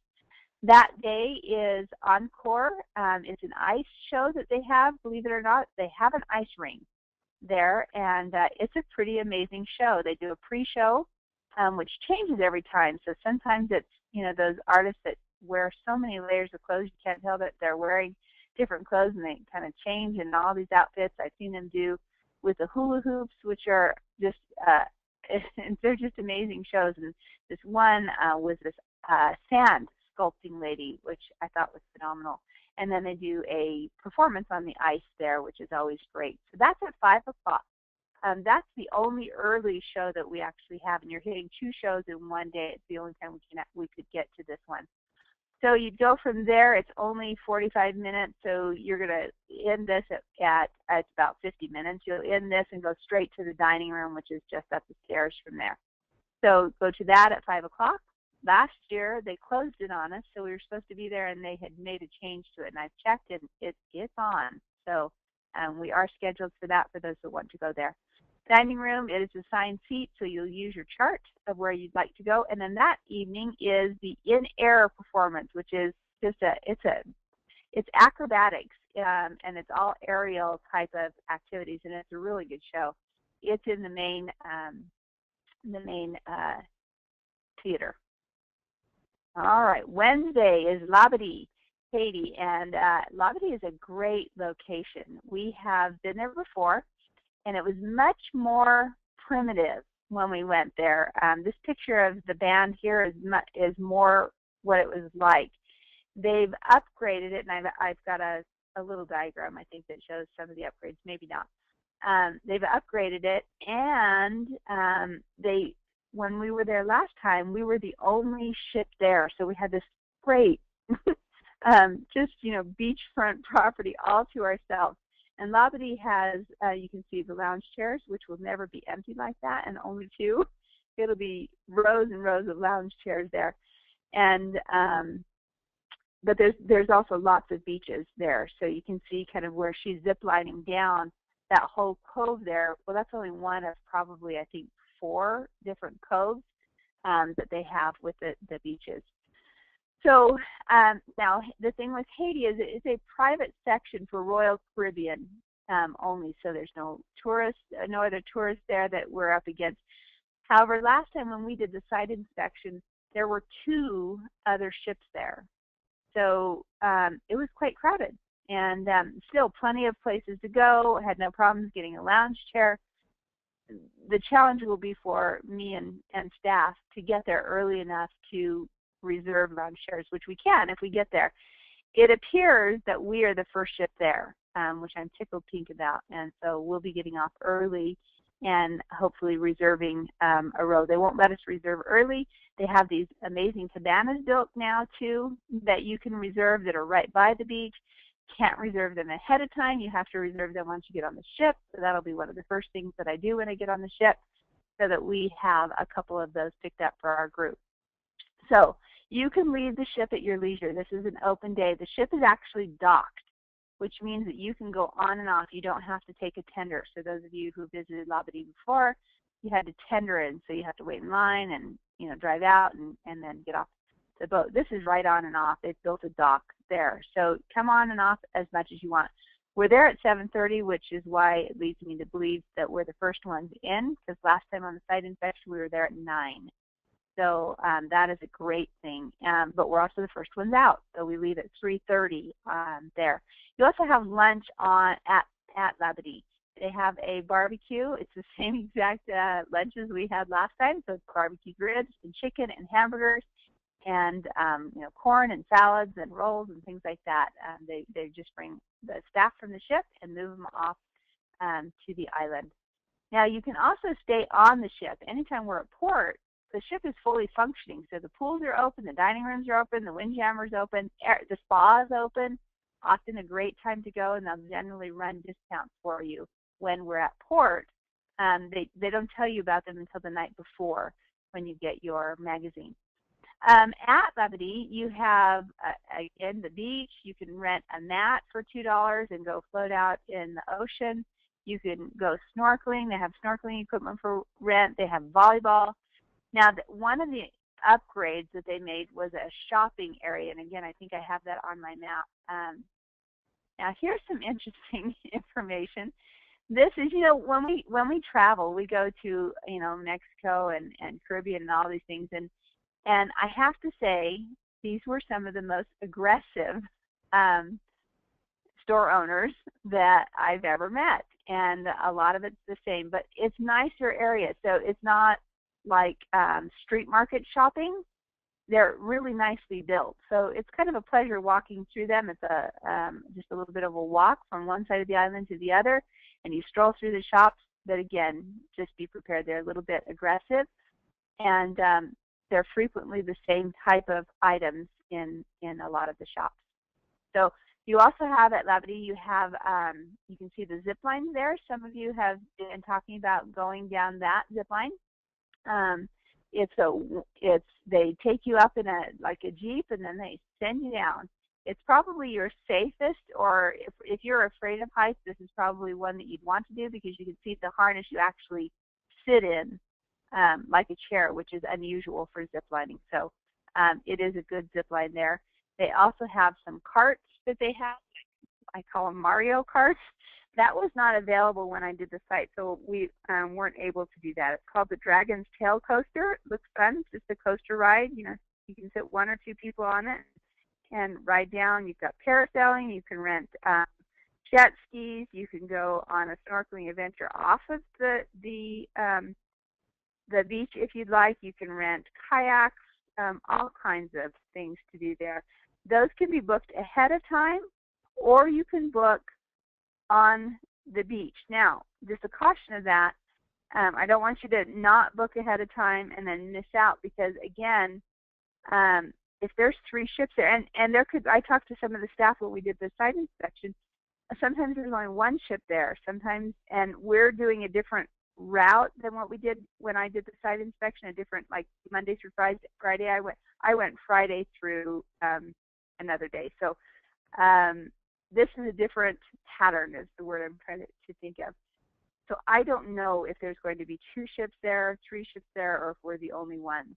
That day is Encore. It's an ice show that they have. Believe it or not, they have an ice ring there, and it's a pretty amazing show. They do a pre-show, which changes every time. So sometimes it's, you know, those artists that wear so many layers of clothes you can't tell that they're wearing different clothes, and they kind of change in all these outfits. I've seen them do with the hula hoops, which are just they're just amazing shows. And this one was this sand sculpting lady, which I thought was phenomenal. And then they do a performance on the ice there, which is always great. So that's at 5 o'clock. That's the only early show that we actually have, and you're hitting 2 shows in one day. It's the only time we could get to this one. So you go from there. It's only 45 minutes, so you're going to end this at it's about 50 minutes. You'll end this and go straight to the dining room, which is just up the stairs from there. So go to that at 5 o'clock. Last year, they closed it on us, so we were supposed to be there, and they had made a change to it. And I've checked, and it's on. So we are scheduled for that for those that want to go there. Dining room, it is assigned seats, so you'll use your chart of where you'd like to go. And then that evening is the in-air performance, which is just it's acrobatics, and it's all aerial type of activities, and it's a really good show. It's in the main theater. All right, Wednesday is Labadee. Haiti, and Labadee is a great location. We have been there before, and it was much more primitive when we went there. This picture of the band here is more what it was like. They've upgraded it, and I've got a little diagram, I think, that shows some of the upgrades, maybe not. They've upgraded it, and when we were there last time, we were the only ship there, so we had this great just, beachfront property all to ourselves. And Labadee has, you can see the lounge chairs, which will never be empty like that, and only 2. It'll be rows and rows of lounge chairs there. And but there's also lots of beaches there, so you can see kind of where she's ziplining down that whole cove there. Well, that's only one of probably, I think, 4 different coves that they have with the beaches. So now the thing with Haiti is it's a private section for Royal Caribbean only, so there's no other tourists there that we're up against. However, last time when we did the site inspection, there were 2 other ships there. So it was quite crowded, and still plenty of places to go. I had no problems getting a lounge chair. The challenge will be for me and staff to get there early enough to reserve lounge chairs, which we can if we get there. It appears that we are the first ship there, which I'm tickled pink about, and so we'll be getting off early and hopefully reserving a row. They won't let us reserve early. They have these amazing cabanas built now too that you can reserve that are right by the beach. Can't reserve them ahead of time. You have to reserve them once you get on the ship. So that'll be one of the first things that I do when I get on the ship, so that we have a couple of those picked up for our group. So you can leave the ship at your leisure. This is an open day. The ship is actually docked, which means that you can go on and off. You don't have to take a tender. So those of you who visited Labadee before, you had to tender in, so you have to wait in line and drive out and then get off the boat. This is right on and off. They've built a dock there, so come on and off as much as you want. We're there at 7:30, which is why it leads me to believe that we're the first ones in, because last time on the site inspection we were there at 9. So that is a great thing. But we're also the first ones out, so we leave at 3:30 there. You also have lunch at Labadee. They have a barbecue. It's the same exact lunch as we had last time. So it's barbecue ribs and chicken and hamburgers and corn and salads and rolls and things like that. They just bring the staff from the ship and move them off to the island. Now you can also stay on the ship. Anytime we're at port, the ship is fully functioning. So the pools are open, the dining rooms are open, the windjammer's open, the spa is open. Often a great time to go, and they'll generally run discounts for you when we're at port. They don't tell you about them until the night before when you get your magazine. At Labadee, you have, again, the beach. You can rent a mat for $2 and go float out in the ocean. You can go snorkeling. They have snorkeling equipment for rent. They have volleyball. Now, one of the upgrades that they made was a shopping area, and again, I think I have that on my map. Now, here's some interesting information. This is, when we travel, we go to, Mexico and Caribbean and all these things, and I have to say, these were some of the most aggressive store owners that I've ever met, and a lot of it's the same, but it's nicer areas, so it's not like street market shopping. They're really nicely built, so it's kind of a pleasure walking through them. It's just a little bit of a walk from one side of the island to the other, and you stroll through the shops, but again, just be prepared. They're a little bit aggressive, and they're frequently the same type of items in a lot of the shops. So you also have at Labadee, you can see the zip line there. Some of you have been talking about going down that zip line. They take you up in a Jeep, and then they send you down. It's probably your safest, or if you're afraid of heights, this is probably one that you'd want to do, because you can see the harness you actually sit in like a chair, which is unusual for zip lining. So it is a good zip line there. They also have some carts that they have. I call them Mario carts. That was not available when I did the site, so we weren't able to do that. It's called the Dragon's Tail Coaster. It looks fun. It's just a coaster ride. You can sit 1 or 2 people on it, and ride down. You've got parasailing. You can rent jet skis. You can go on a snorkeling adventure off of the beach if you'd like. You can rent kayaks, all kinds of things to do there. Those can be booked ahead of time, or you can book on the beach. Now, just a caution of that, I don't want you to not book ahead of time and then miss out, because again, if there's 3 ships there, and there could, I talked to some of the staff when we did the site inspection, sometimes there's only 1 ship there, sometimes, and we're doing a different route than what we did when I did the site inspection, a different, like Monday through Friday. I went Friday through another day. So this is a different pattern is the word I'm trying to think of. So I don't know if there's going to be 2 ships there, 3 ships there, or if we're the only one.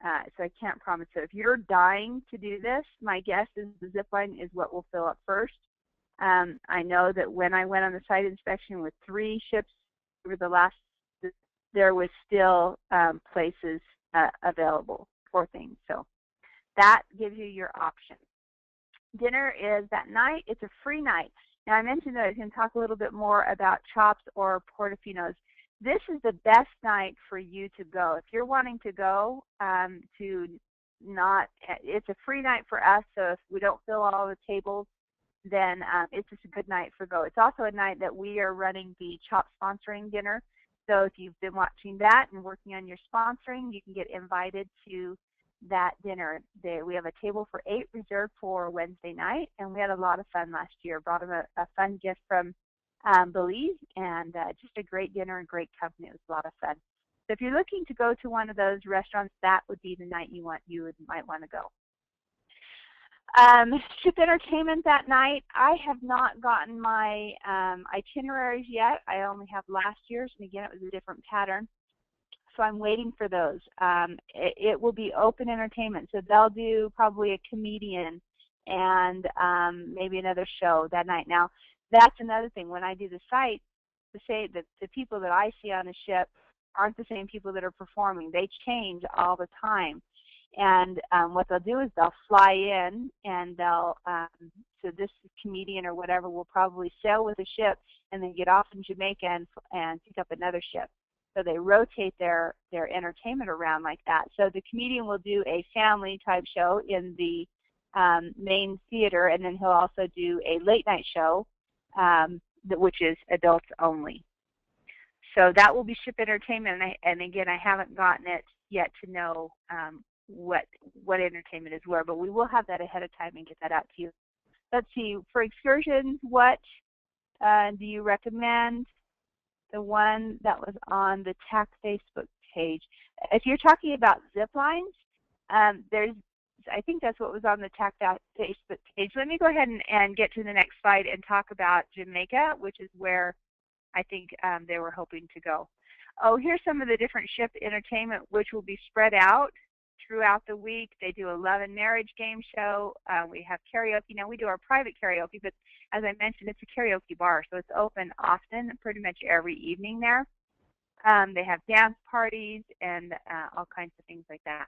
So I can't promise. So if you're dying to do this, my guess is the zip line is what will fill up first. I know that when I went on the site inspection with 3 ships over the last, there was still places available for things. So that gives you your option. Dinner is that night. It's a free night. Now, I mentioned that I can talk a little bit more about chops or portofinos. This is the best night for you to go. If you're wanting to go it's a free night for us, so if we don't fill all the tables, then it's just a good night for go. It's also a night that we are running the CHOP sponsoring dinner. So if you've been watching that and working on your sponsoring, you can get invited to that dinner. We have a table for 8 reserved for Wednesday night, and we had a lot of fun last year. Brought them a fun gift from Belize, and just a great dinner and great company. It was a lot of fun. So if you're looking to go to one of those restaurants, that would be the night you might want to go. Ship entertainment that night. I have not gotten my itineraries yet. I only have last year's, and again, it was a different pattern. So I'm waiting for those. It will be open entertainment, so they'll do probably a comedian and maybe another show that night. Now, that's another thing. When I do the site, to say that the people that I see on the ship aren't the same people that are performing. They change all the time. And what they'll do is they'll fly in, and they'll, so this comedian or whatever will probably sail with a ship and then get off in Jamaica and pick up another ship. So they rotate their entertainment around like that. So the comedian will do a family type show in the main theater, and then he'll also do a late night show, which is adults only. So that will be ship entertainment, and again, I haven't gotten it yet to know what entertainment is where, but we will have that ahead of time and get that out to you. Let's see, for excursions, what do you recommend? The one that was on the TAC Facebook page. If you're talking about zip lines, I think that's what was on the TAC Facebook page. Let me go ahead and get to the next slide and talk about Jamaica, which is where I think they were hoping to go. Oh, here's some of the different ship entertainment, which will be spread out throughout the week. They do a love and marriage game show. We have karaoke. Now, we do our private karaoke, but as I mentioned, it's a karaoke bar, so it's open often, pretty much every evening there. They have dance parties and all kinds of things like that.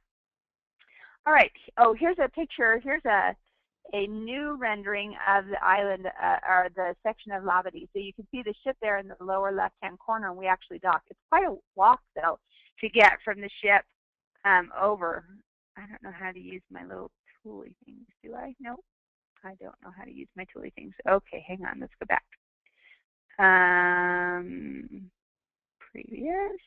All right. Oh, here's a picture. Here's a new rendering of the island, or the section of Labadee. So you can see the ship there in the lower left-hand corner, and we actually dock. It's quite a walk, though, to get from the ship over. I don't know how to use my little tooly things, do I? No, I don't know how to use my tooly things. Okay, hang on, let's go back. Previous.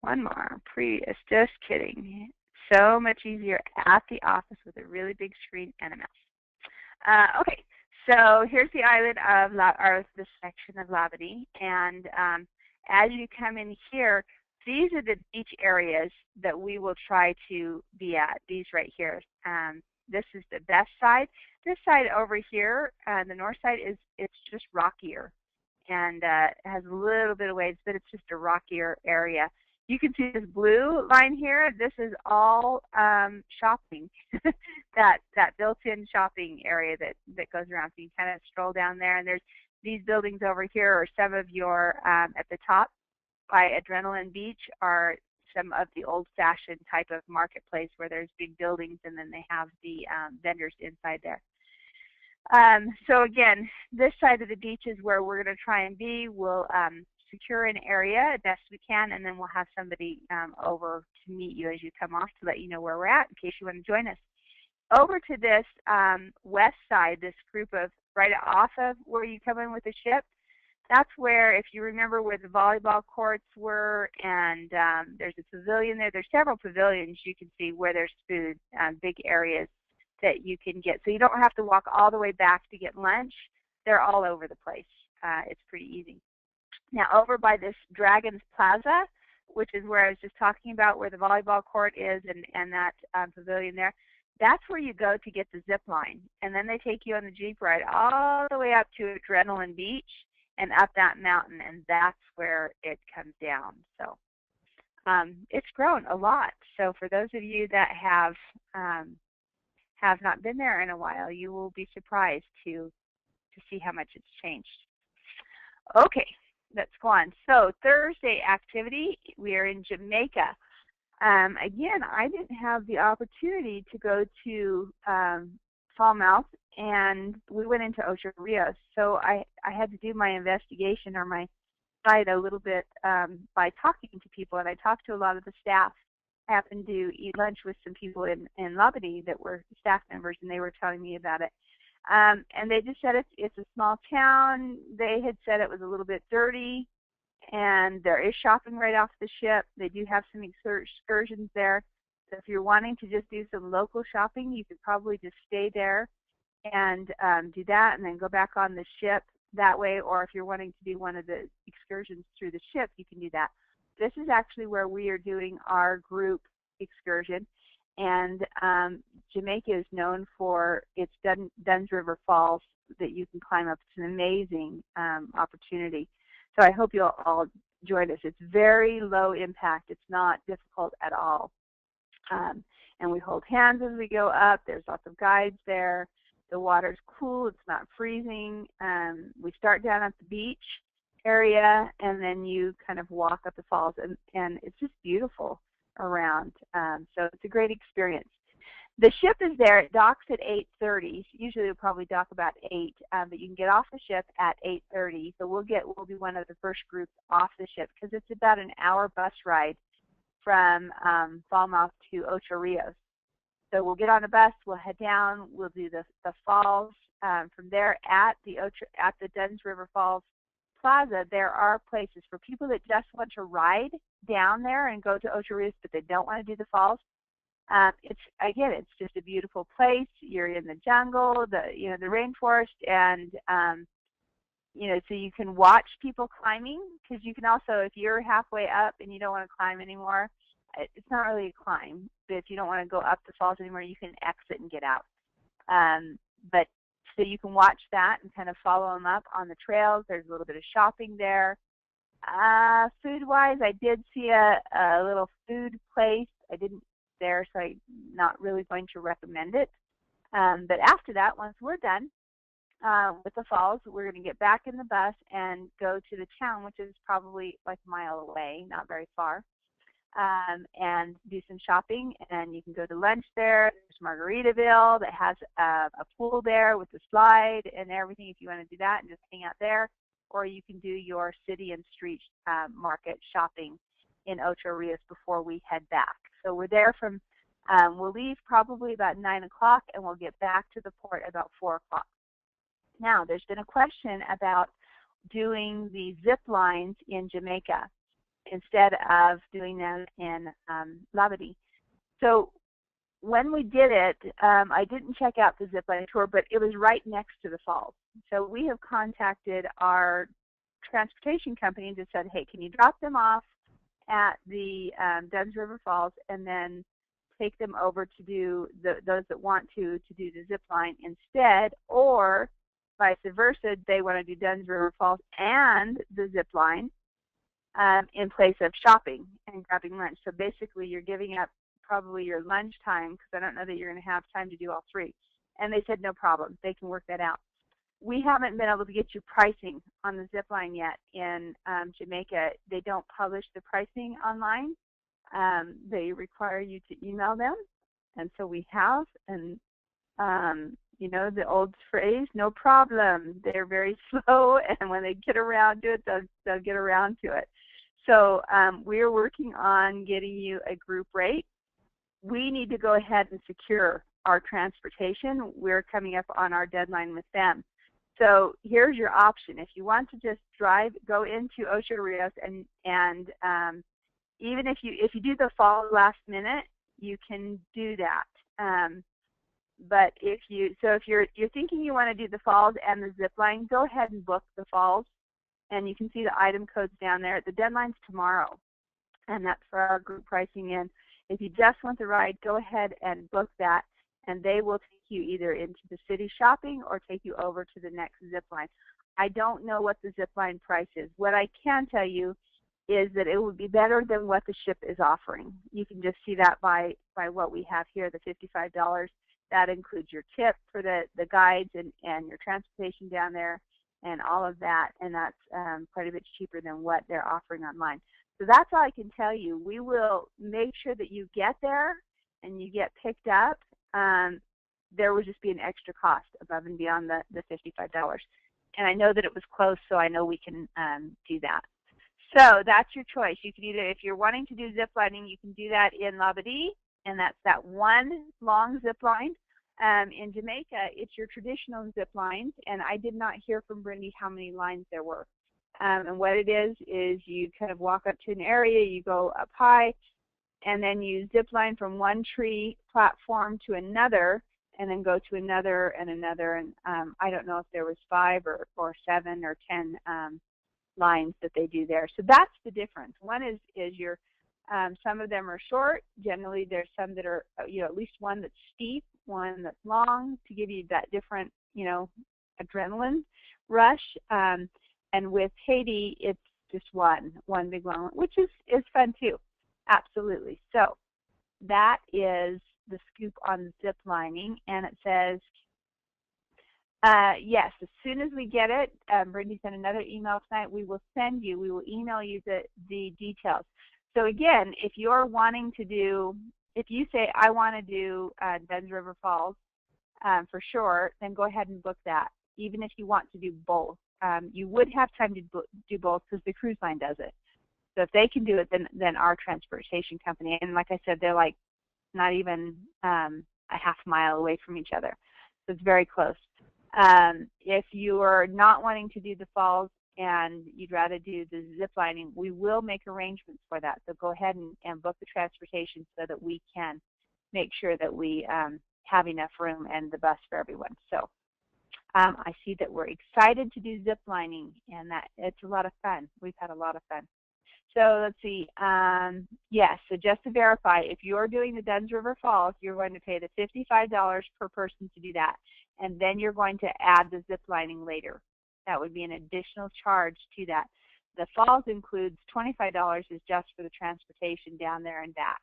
One more, previous, just kidding. So much easier at the office with a really big screen and a mouse. Okay, so here's the island of, or this section of Labadee, and as you come in here, these are the beach areas that we will try to be at, these right here. This is the best side. This side over here, the north side, it's just rockier, and it has a little bit of waves, but it's just a rockier area. You can see this blue line here. This is all shopping, that built-in shopping area that goes around. So you can kind of stroll down there, and there's these buildings over here, or some of your, at the top by Adrenaline Beach, are some of the old-fashioned type of marketplace where there's big buildings and then they have the vendors inside there. So again, this side of the beach is where we're going to try and be. We'll secure an area as best we can, and then we'll have somebody over to meet you as you come off to let you know where we're at in case you want to join us. Over to this west side, this group of right off of where you come in with the ship, that's where, if you remember where the volleyball courts were, and there's a pavilion there. There's several pavilions you can see where there's food, big areas that you can get. So you don't have to walk all the way back to get lunch. They're all over the place. It's pretty easy. Now over by this Dragons Plaza, which is where I was just talking about, where the volleyball court is and that pavilion there, that's where you go to get the zip line. And then they take you on the Jeep ride all the way up to Adrenaline Beach and up that mountain, and that's where it comes down. So it's grown a lot. So for those of you that have not been there in a while, you will be surprised to see how much it's changed. Okay, let's go on. So Thursday activity, we are in Jamaica. Again, I didn't have the opportunity to go to Falmouth, and we went into Ocho Rios. So I had to do my investigation or my site a little bit by talking to people, and I talked to a lot of the staff. I happened to eat lunch with some people in Labadee that were staff members, and they were telling me about it. And they just said it's a small town. They had said it was a little bit dirty, and there is shopping right off the ship. They do have some excursions there. So if you're wanting to just do some local shopping, you could probably just stay there and do that and then go back on the ship that way. Or if you're wanting to do one of the excursions through the ship, you can do that. This is actually where we are doing our group excursion. And Jamaica is known for its Dunn's River Falls that you can climb up. It's an amazing opportunity. So I hope you'll all join us. It's very low impact. It's not difficult at all. And we hold hands as we go up. There's lots of guides there. The water's cool. It's not freezing. We start down at the beach area, and then you kind of walk up the falls, and it's just beautiful around. So it's a great experience. The ship is there. It docks at 8:30. Usually we'll probably dock about 8, but you can get off the ship at 8:30. So we'll be one of the first groups off the ship because it's about an hour bus ride from Falmouth to Ocho Rios. So we'll get on a bus. We'll head down. We'll do the falls. From there at the Dunn's River Falls Plaza, there are places for people that just want to ride down there and go to Ocho Rios, but they don't want to do the falls. It's just a beautiful place. You're in the jungle, the rainforest, and so you can watch people climbing, because you can also, if you're halfway up and you don't want to climb anymore, it's not really a climb, but if you don't want to go up the falls anymore, you can exit and get out. But so you can watch that and kind of follow them up on the trails. There's a little bit of shopping there. Food-wise, I did see a little food place. I didn't there, so I'm not really going to recommend it. But after that, once we're done with the falls, we're going to get back in the bus and go to the town, which is probably like a mile away, not very far, and do some shopping. And you can go to lunch there. There's Margaritaville that has a pool there with the slide and everything if you want to do that and just hang out there. Or you can do your city and street market shopping in Ocho Rios before we head back. So we're there from, we'll leave probably about 9 o'clock, and we'll get back to the port about 4 o'clock. Now, there's been a question about doing the zip lines in Jamaica instead of doing them in Labadee. So when we did it, I didn't check out the zip line tour, but it was right next to the falls. So we have contacted our transportation company and just said, hey, can you drop them off at the Dunn's River Falls and then take them over to do those that want to do the zip line instead, or vice versa, they want to do Dunn's River Falls and the zip line in place of shopping and grabbing lunch. So basically you're giving up probably your lunch time, because I don't know that you're going to have time to do all three. And they said no problem, they can work that out. We haven't been able to get you pricing on the zip line yet in Jamaica. They don't publish the pricing online. they require you to email them, and so we have. And you know, the old phrase, no problem. They're very slow, and when they get around to it, they'll get around to it. So we're working on getting you a group rate. We need to go ahead and secure our transportation. We're coming up on our deadline with them. So here's your option. If you want to just go into Ocho Rios, and even if you do the falls last minute, you can do that. But if you're thinking you want to do the falls and the zip line, go ahead and book the falls, and you can see the item codes down there. The deadline's tomorrow, and that's for our group pricing in. If you just want the ride, go ahead and book that, and they will take you either into the city shopping or take you over to the next zip line. I don't know what the zip line price is. What I can tell you is that it would be better than what the ship is offering. You can just see that by what we have here, the $55. That includes your tip for the guides and your transportation down there and all of that, and that's quite a bit cheaper than what they're offering online. So that's all I can tell you. We will make sure that you get there and you get picked up. There would just be an extra cost above and beyond the $55. And I know that it was close, so I know we can do that. So that's your choice. You can either, if you're wanting to do zip lining, you can do that in Labadee, and that's that one long zip line. In Jamaica, it's your traditional zip lines, and I did not hear from Brindy how many lines there were. And what it is you kind of walk up to an area, you go up high, and then you zip line from one tree platform to another, and then go to another and another. And I don't know if there was 5 or 7 or 10 lines that they do there. So that's the difference. One is your some of them are short. Generally, there's some that are, at least one that's steep, one that's long, to give you that different, adrenaline rush. And with Haiti, it's just one big long one, which is fun too. Absolutely. So that is the scoop on zip lining, and it says, yes, as soon as we get it, Brittany sent another email tonight, we will email you the details. So again, if you're wanting to do, if you say, I want to do Dunn's River Falls for sure, then go ahead and book that, even if you want to do both. You would have time to do both because the cruise line does it. So if they can do it, then our transportation company, and like I said, they're like not even a half mile away from each other. So it's very close. If you are not wanting to do the falls and you'd rather do the zip lining, we will make arrangements for that. So go ahead and book the transportation so that we can make sure that we have enough room and the bus for everyone. So I see that we're excited to do zip lining, and that it's a lot of fun. We've had a lot of fun. So let's see. Yes, so just to verify, if you're doing the Dunn's River Falls, you're going to pay the $55 per person to do that, and then you're going to add the zip lining later. That would be an additional charge to that. The falls includes $25 is just for the transportation down there and back,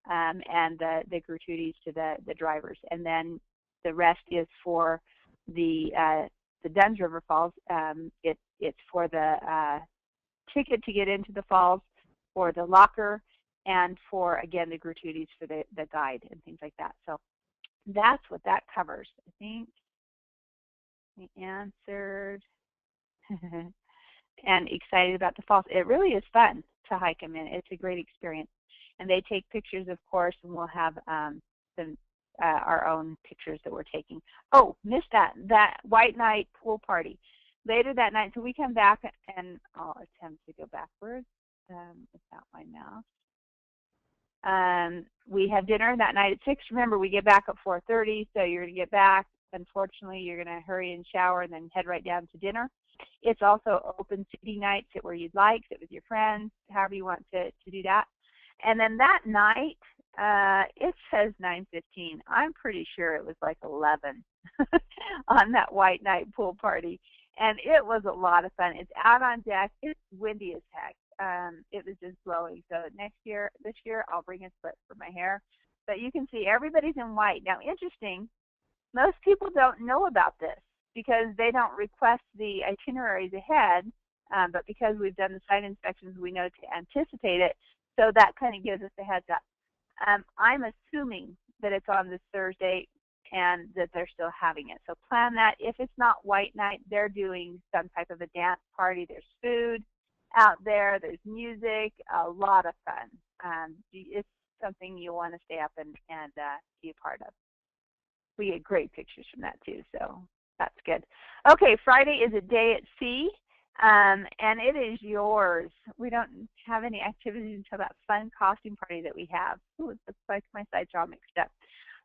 and the gratuities to the drivers, and then the rest is for the Dunn's River Falls. It's for the ticket to get into the falls, for the locker, and for, again, the gratuities for the guide and things like that. So that's what that covers. I think we answered. And excited about the falls. It really is fun to hike them in. It's a great experience. And they take pictures, of course, and we'll have our own pictures that we're taking. Oh, missed that White Night pool party. Later that night, so we come back, and I'll attempt to go backwards without my mouse. We have dinner that night at 6. Remember, we get back at 4:30, so you're going to get back. Unfortunately, you're going to hurry and shower and then head right down to dinner. It's also open city night, sit where you'd like, sit with your friends, however you want to do that. And then that night, it says 9:15. I'm pretty sure it was like 11 on that White Night pool party. And it was a lot of fun. It's out on deck. It's windy as heck. It was just blowing. So this year, I'll bring a split for my hair. But you can see everybody's in white. Now, interesting, most people don't know about this because they don't request the itineraries ahead. But because we've done the site inspections, we know to anticipate it. So that kind of gives us a heads up. I'm assuming that it's on this Thursday and that they're still having it. So plan that. If it's not White Night, they're doing some type of a dance party. There's food out there. There's music. A lot of fun. It's something you want to stay up and be a part of. We get great pictures from that too, so that's good. Okay, Friday is a day at sea, and it is yours. We don't have any activities until that fun costume party that we have. Ooh, it looks like my sides are all mixed up.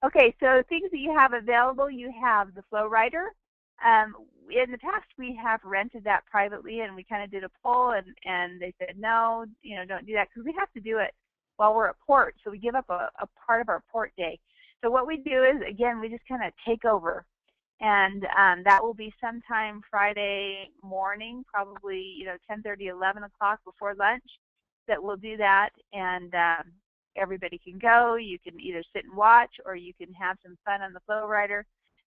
Okay, so things that you have available, you have the Flow Rider. In the past, we have rented that privately, and we kind of did a poll, and they said, no, don't do that, because we have to do it while we're at port, so we give up a part of our port day. So what we do is, again, we just kind of take over, and that will be sometime Friday morning, probably 10:30, 11 o'clock before lunch, that we'll do that, and everybody can go. You can either sit and watch, or you can have some fun on the Flow Rider.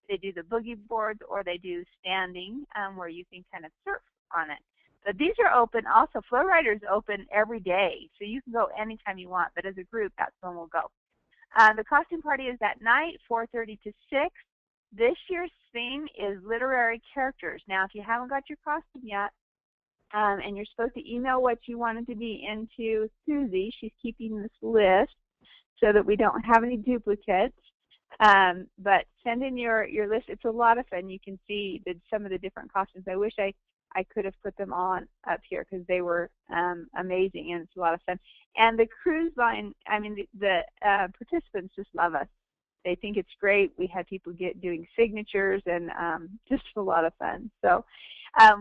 They do the boogie boards, or they do standing, where you can kind of surf on it. But these are open. Also, Flow Rider is open every day, so you can go anytime you want. But as a group, that's when we'll go. The costume party is that night, 4:30 to 6. This year's theme is literary characters. Now, if you haven't got your costume yet, and you're supposed to email what you wanted to be into Susie, she's keeping this list so that we don't have any duplicates. But send in your list. It's a lot of fun. You can see some of the different costumes. I wish I could have put them on up here because they were amazing, and it's a lot of fun. And the cruise line, I mean, the participants just love us. They think it's great. We had people doing signatures, and just a lot of fun. So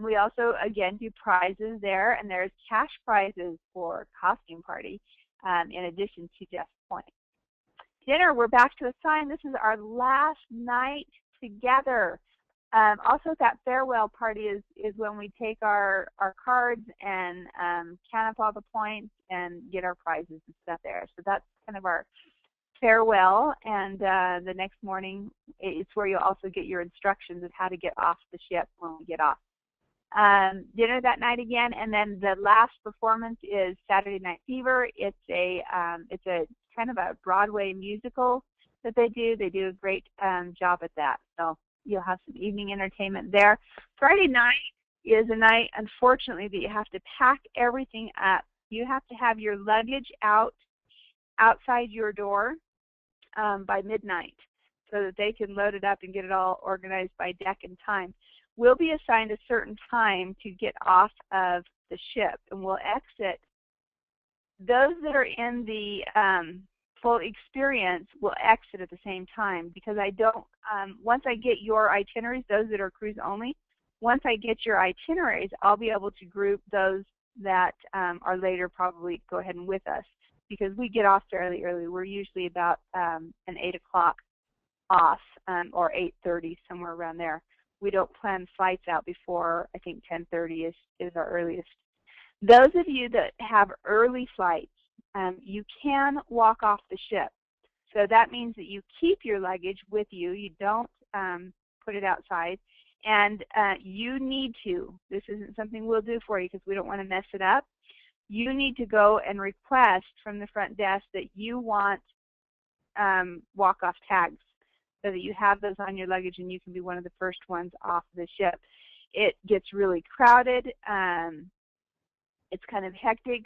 we also, again, do prizes there, and there's cash prizes for costume party in addition to just points. Dinner, we're back to assign. This is our last night together. Also, that farewell party is when we take our cards and count up all the points and get our prizes and stuff there. So that's kind of our farewell. And the next morning, it's where you'll also get your instructions of how to get off the ship when we get off. Dinner that night again, and then the last performance is Saturday Night Fever. It's a kind of a Broadway musical that they do. They do a great job at that. So you'll have some evening entertainment there. Friday night is a night, unfortunately, that you have to pack everything up. You have to have your luggage outside your door by midnight so that they can load it up and get it all organized by deck and time. We'll be assigned a certain time to get off of the ship, and we'll exit. Those that are in the full experience will exit at the same time, because I don't, once I get your itineraries, those that are cruise only, once I get your itineraries, I'll be able to group those that are later probably go ahead and with us, because we get off fairly early. We're usually about an 8 o'clock off, or 8:30, somewhere around there. We don't plan flights out before, I think 10:30 is our earliest. Those of you that have early flights, you can walk off the ship. So that means that you keep your luggage with you. You don't put it outside. And you need to, this isn't something we'll do for you because we don't want to mess it up. You need to go and request from the front desk that you want walk-off tags, so that you have those on your luggage and you can be one of the first ones off the ship. It gets really crowded. It's kind of hectic,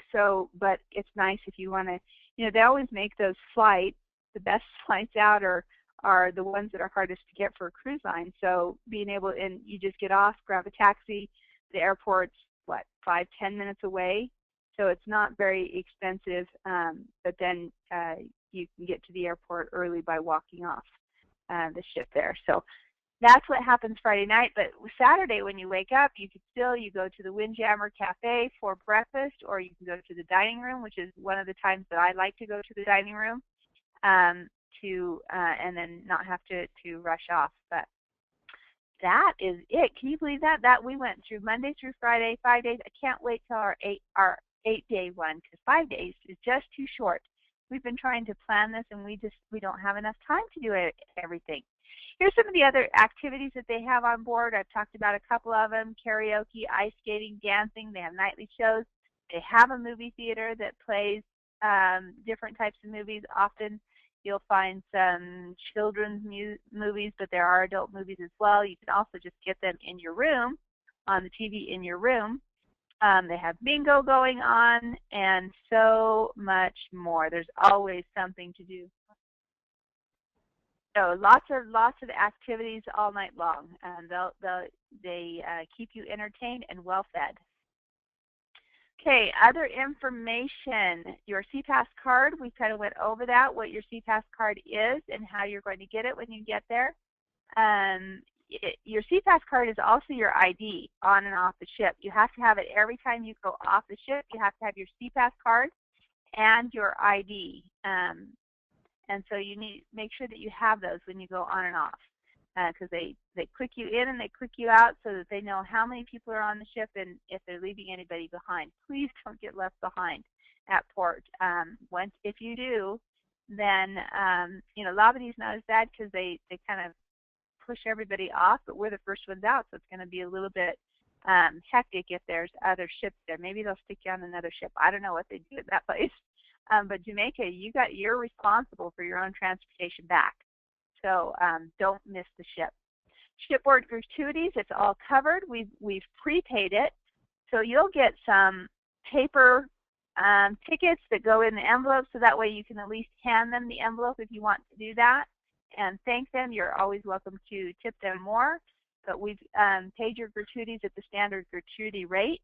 but it's nice if you want to, they always make those flights, the best flights out are the ones that are hardest to get for a cruise line. So being able, and you just get off, grab a taxi, the airport's, 5-10 minutes away. So it's not very expensive, but then you can get to the airport early by walking off the ship there. So that's what happens Friday night. But Saturday when you wake up, you go to the Windjammer Cafe for breakfast, or you can go to the dining room, which is one of the times that I like to go to the dining room, and then not have to rush off. But that is it. Can you believe that? That we went through Monday through Friday, 5 days. I can't wait till our 8-day one, because 5 days is just too short. We've been trying to plan this, and we don't have enough time to do everything. Here's some of the other activities that they have on board. I've talked about a couple of them: karaoke, ice skating, dancing. They have nightly shows. They have a movie theater that plays different types of movies. Often you'll find some children's movies, but there are adult movies as well. You can also just get them in your room, on the TV in your room. They have bingo going on and so much more. There's always something to do. So lots of activities all night long, and they keep you entertained and well fed. Okay, other information. Your CPAS card, we kind of went over that, what your CPAS card is and how you're going to get it when you get there. Your CPAS card is also your ID on and off the ship. You have to have it every time you go off the ship. You have to have your CPAS card and your ID. And so you need to make sure that you have those when you go on and off, because they click you in and they click you out so that they know how many people are on the ship and if they're leaving anybody behind. Please don't get left behind at port. If you do, then Labadee not as bad because they kind of push everybody off, but we're the first ones out, so it's going to be a little bit hectic if there's other ships there. Maybe they'll stick you on another ship. I don't know what they do at that place. But Jamaica, you're responsible for your own transportation back. So don't miss the ship. Shipboard gratuities, it's all covered. We've prepaid it. So you'll get some paper tickets that go in the envelope, so that way you can at least hand them the envelope if you want to do that and thank them. You're always welcome to tip them more. But we've paid your gratuities at the standard gratuity rate.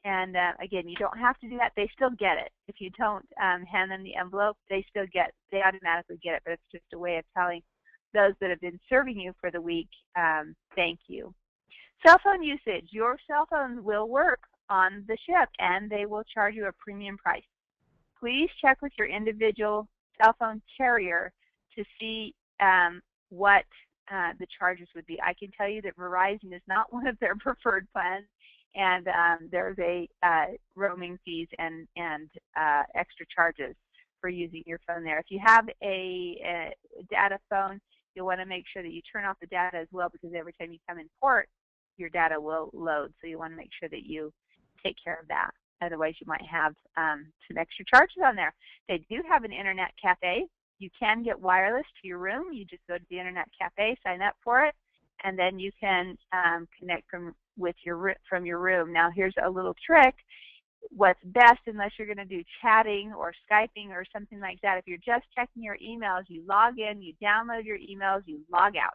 And again, you don't have to do that. They still get it. If you don't hand them the envelope, they automatically get it. But it's just a way of telling those that have been serving you for the week, thank you. Cell phone usage. Your cell phones will work on the ship, and they will charge you a premium price. Please check with your individual cell phone carrier to see what the charges would be. I can tell you that Verizon is not one of their preferred plans. And there's roaming fees and extra charges for using your phone there. If you have a data phone, you'll want to make sure that you turn off the data as well, because every time you come in port, your data will load. So you want to make sure that you take care of that. Otherwise, you might have some extra charges on there. They do have an internet cafe. You can get wireless to your room. You just go to the internet cafe, sign up for it, and then you can connect from your room. Now here's a little trick. What's best, unless you're going to do chatting or Skyping or something like that, if you're just checking your emails, you log in, you download your emails, you log out.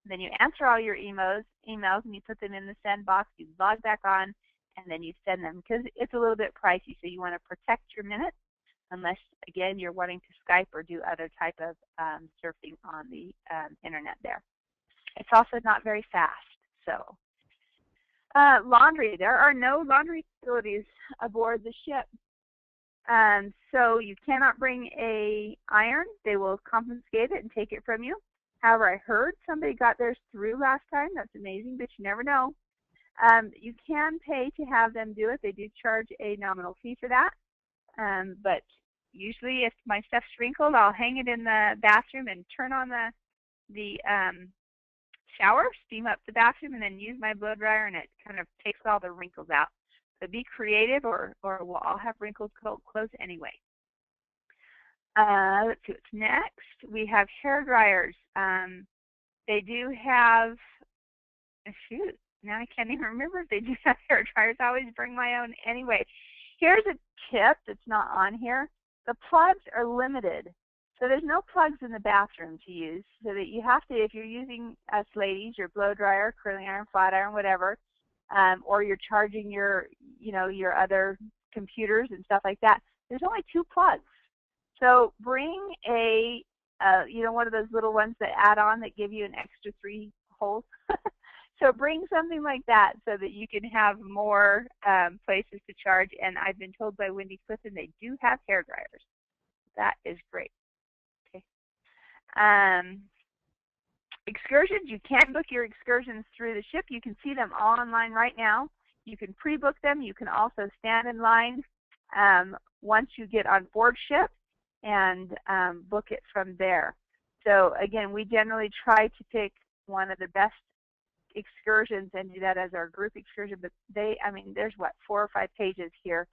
Then you answer all your emails and you put them in the send box, you log back on, and then you send them, because it's a little bit pricey, so you want to protect your minutes, unless, again, you're wanting to Skype or do other type of surfing on the internet there. It's also not very fast. So laundry. There are no laundry facilities aboard the ship. So you cannot bring a iron. They will confiscate it and take it from you. However, I heard somebody got theirs through last time. That's amazing, but you never know. You can pay to have them do it. They do charge a nominal fee for that. But usually if my stuff's wrinkled, I'll hang it in the bathroom and turn on the shower, steam up the bathroom, and then use my blow dryer, and it kind of takes all the wrinkles out. So be creative, or we'll all have wrinkled clothes anyway. Let's see what's next. We have hair dryers. They do have, shoot, now I can't even remember if they do have hair dryers. I always bring my own anyway. Here's a tip that's not on here. The plugs are limited. So there's no plugs in the bathroom to use, so that you have to, if you're using, us ladies, your blow dryer, curling iron, flat iron, whatever, or you're charging your other computers and stuff like that, there's only 2 plugs. So bring a, one of those little ones that add on that give you an extra 3 holes. So bring something like that so that you can have more places to charge. And I've been told by Wendy Clifton they do have hair dryers. That is great. Excursions, you can book your excursions through the ship. You can see them all online right now. You can pre-book them. You can also stand in line once you get on board ship and book it from there. So again, we generally try to pick one of the best excursions and do that as our group excursion, but there's what, 4 or 5 pages here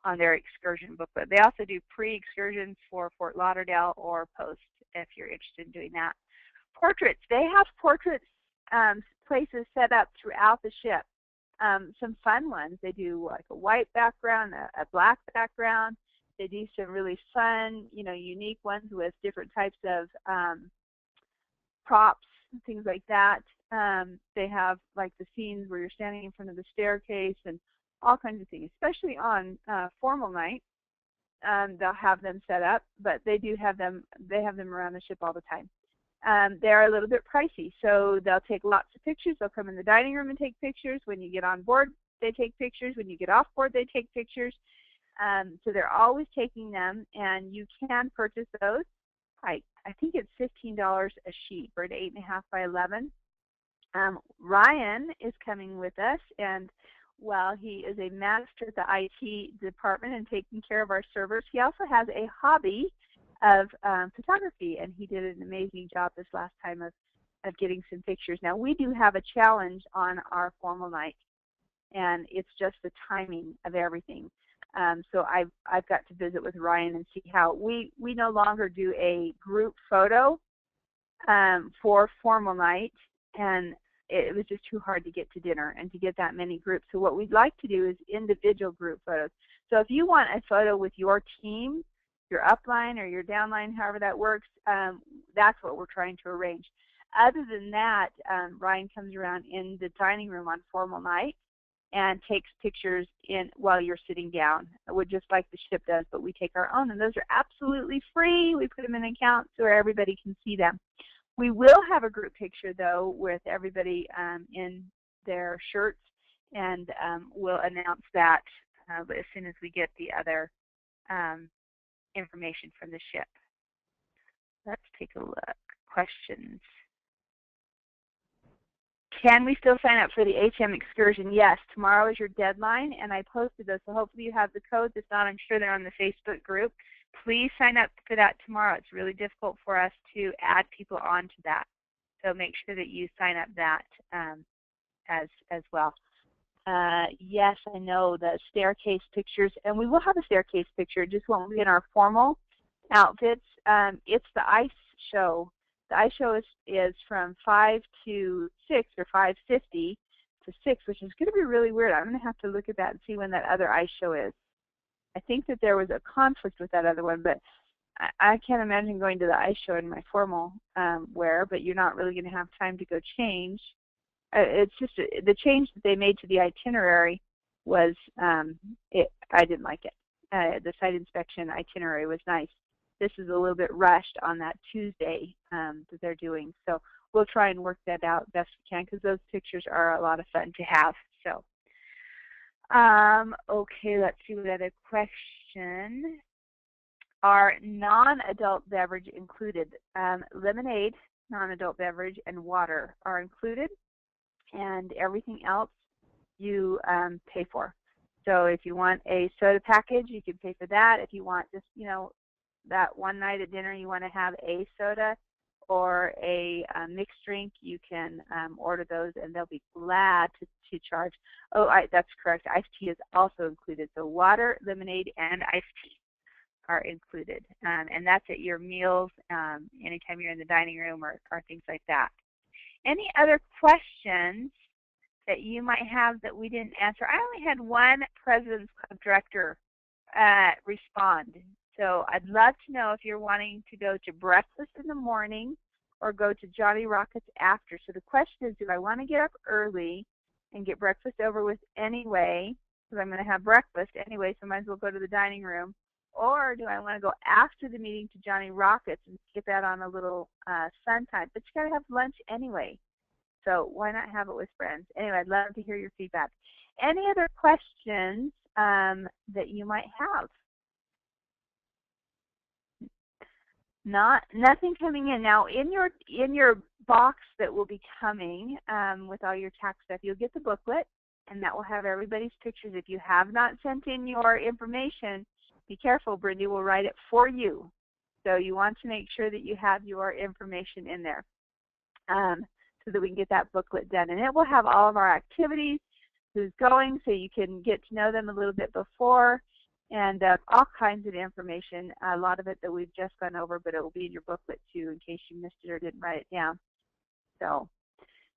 on their excursion booklet. They also do pre-excursions for Fort Lauderdale or post if you're interested in doing that. Portraits. They have portraits places set up throughout the ship. Some fun ones. They do like a white background, a black background. They do some really fun, unique ones with different types of props, things like that. They have like the scenes where you're standing in front of the staircase and all kinds of things, especially on formal night. They'll have them set up, but they have them around the ship all the time. They're a little bit pricey, so they'll take lots of pictures. They'll come in the dining room and take pictures. When you get on board, they take pictures. When you get off board, they take pictures. So they're always taking them, and you can purchase those. I think it's $15 a sheet for an 8.5 by 11. Ryan is coming with us, and while he is a master at the IT department and taking care of our servers, he also has a hobby of photography, and he did an amazing job this last time of getting some pictures. Now, we do have a challenge on our formal night, and it's just the timing of everything. So I've got to visit with Ryan and see how we no longer do a group photo for formal night, and it was just too hard to get to dinner and to get that many groups. So what we'd like to do is individual group photos. So if you want a photo with your team, your upline or your downline, however that works, that's what we're trying to arrange. Other than that, Ryan comes around in the dining room on formal night and takes pictures while you're sitting down, just like the ship does, but we take our own, and those are absolutely free. We put them in accounts so everybody can see them. We will have a group picture, though, with everybody in their shirts, and we'll announce that as soon as we get the other information from the ship. Let's take a look. Questions. Can we still sign up for the HM excursion? Yes, tomorrow is your deadline, and I posted those, so hopefully you have the codes. If not, I'm sure they're on the Facebook group. Please sign up for that tomorrow. It's really difficult for us to add people onto that, so make sure that you sign up that as well. Yes, I know the staircase pictures, and we will have a staircase picture. It just won't be in our formal outfits. It's the ice show. The ice show is from 5 to 6 or 5:50 to 6, which is going to be really weird. I'm going to have to look at that and see when that other ice show is. I think that there was a conflict with that other one, but I can't imagine going to the ice show in my formal wear, but you're not really going to have time to go change. It's just the change that they made to the itinerary was, I didn't like it. The site inspection itinerary was nice. This is a little bit rushed on that Tuesday that they're doing. So we'll try and work that out best we can, because those pictures are a lot of fun to have. So, okay, let's see what other question. Are non-adult beverage included? Lemonade, non-adult beverage, and water are included, and everything else you pay for. So if you want a soda package, you can pay for that. If you want just, that one night at dinner you want to have a soda or a mixed drink, you can order those, and they'll be glad to charge. Oh, that's correct. Iced tea is also included. So water, lemonade, and iced tea are included. And that's at your meals, anytime you're in the dining room or things like that. Any other questions that you might have that we didn't answer? I only had one President's Club director respond. So I'd love to know if you're wanting to go to breakfast in the morning or go to Johnny Rockets after. So the question is, do I want to get up early and get breakfast over with anyway, because I'm going to have breakfast anyway, so I might as well go to the dining room, or do I want to go after the meeting to Johnny Rockets and get that on a little sun time? But you got to have lunch anyway, so why not have it with friends? Anyway, I'd love to hear your feedback. Any other questions that you might have? Nothing coming in. Now, in your box that will be coming with all your tax stuff, you'll get the booklet, and that will have everybody's pictures. If you have not sent in your information, be careful. Brindy will write it for you. So you want to make sure that you have your information in there so that we can get that booklet done. And it will have all of our activities, who's going, so you can get to know them a little bit before. and all kinds of information, a lot of it that we've just gone over, but it will be in your booklet too in case you missed it or didn't write it down. So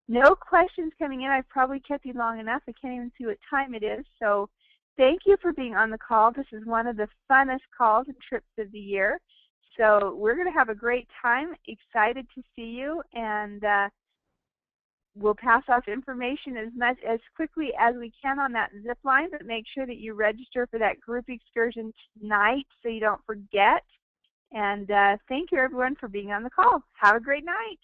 no questions coming in. I've probably kept you long enough. I can't even see what time it is. So thank you for being on the call. This is one of the funnest calls and trips of the year. So we're going to have a great time. Excited to see you, and we'll pass off information as quickly as we can on that zip line, but make sure that you register for that group excursion tonight so you don't forget. And thank you, everyone, for being on the call. Have a great night.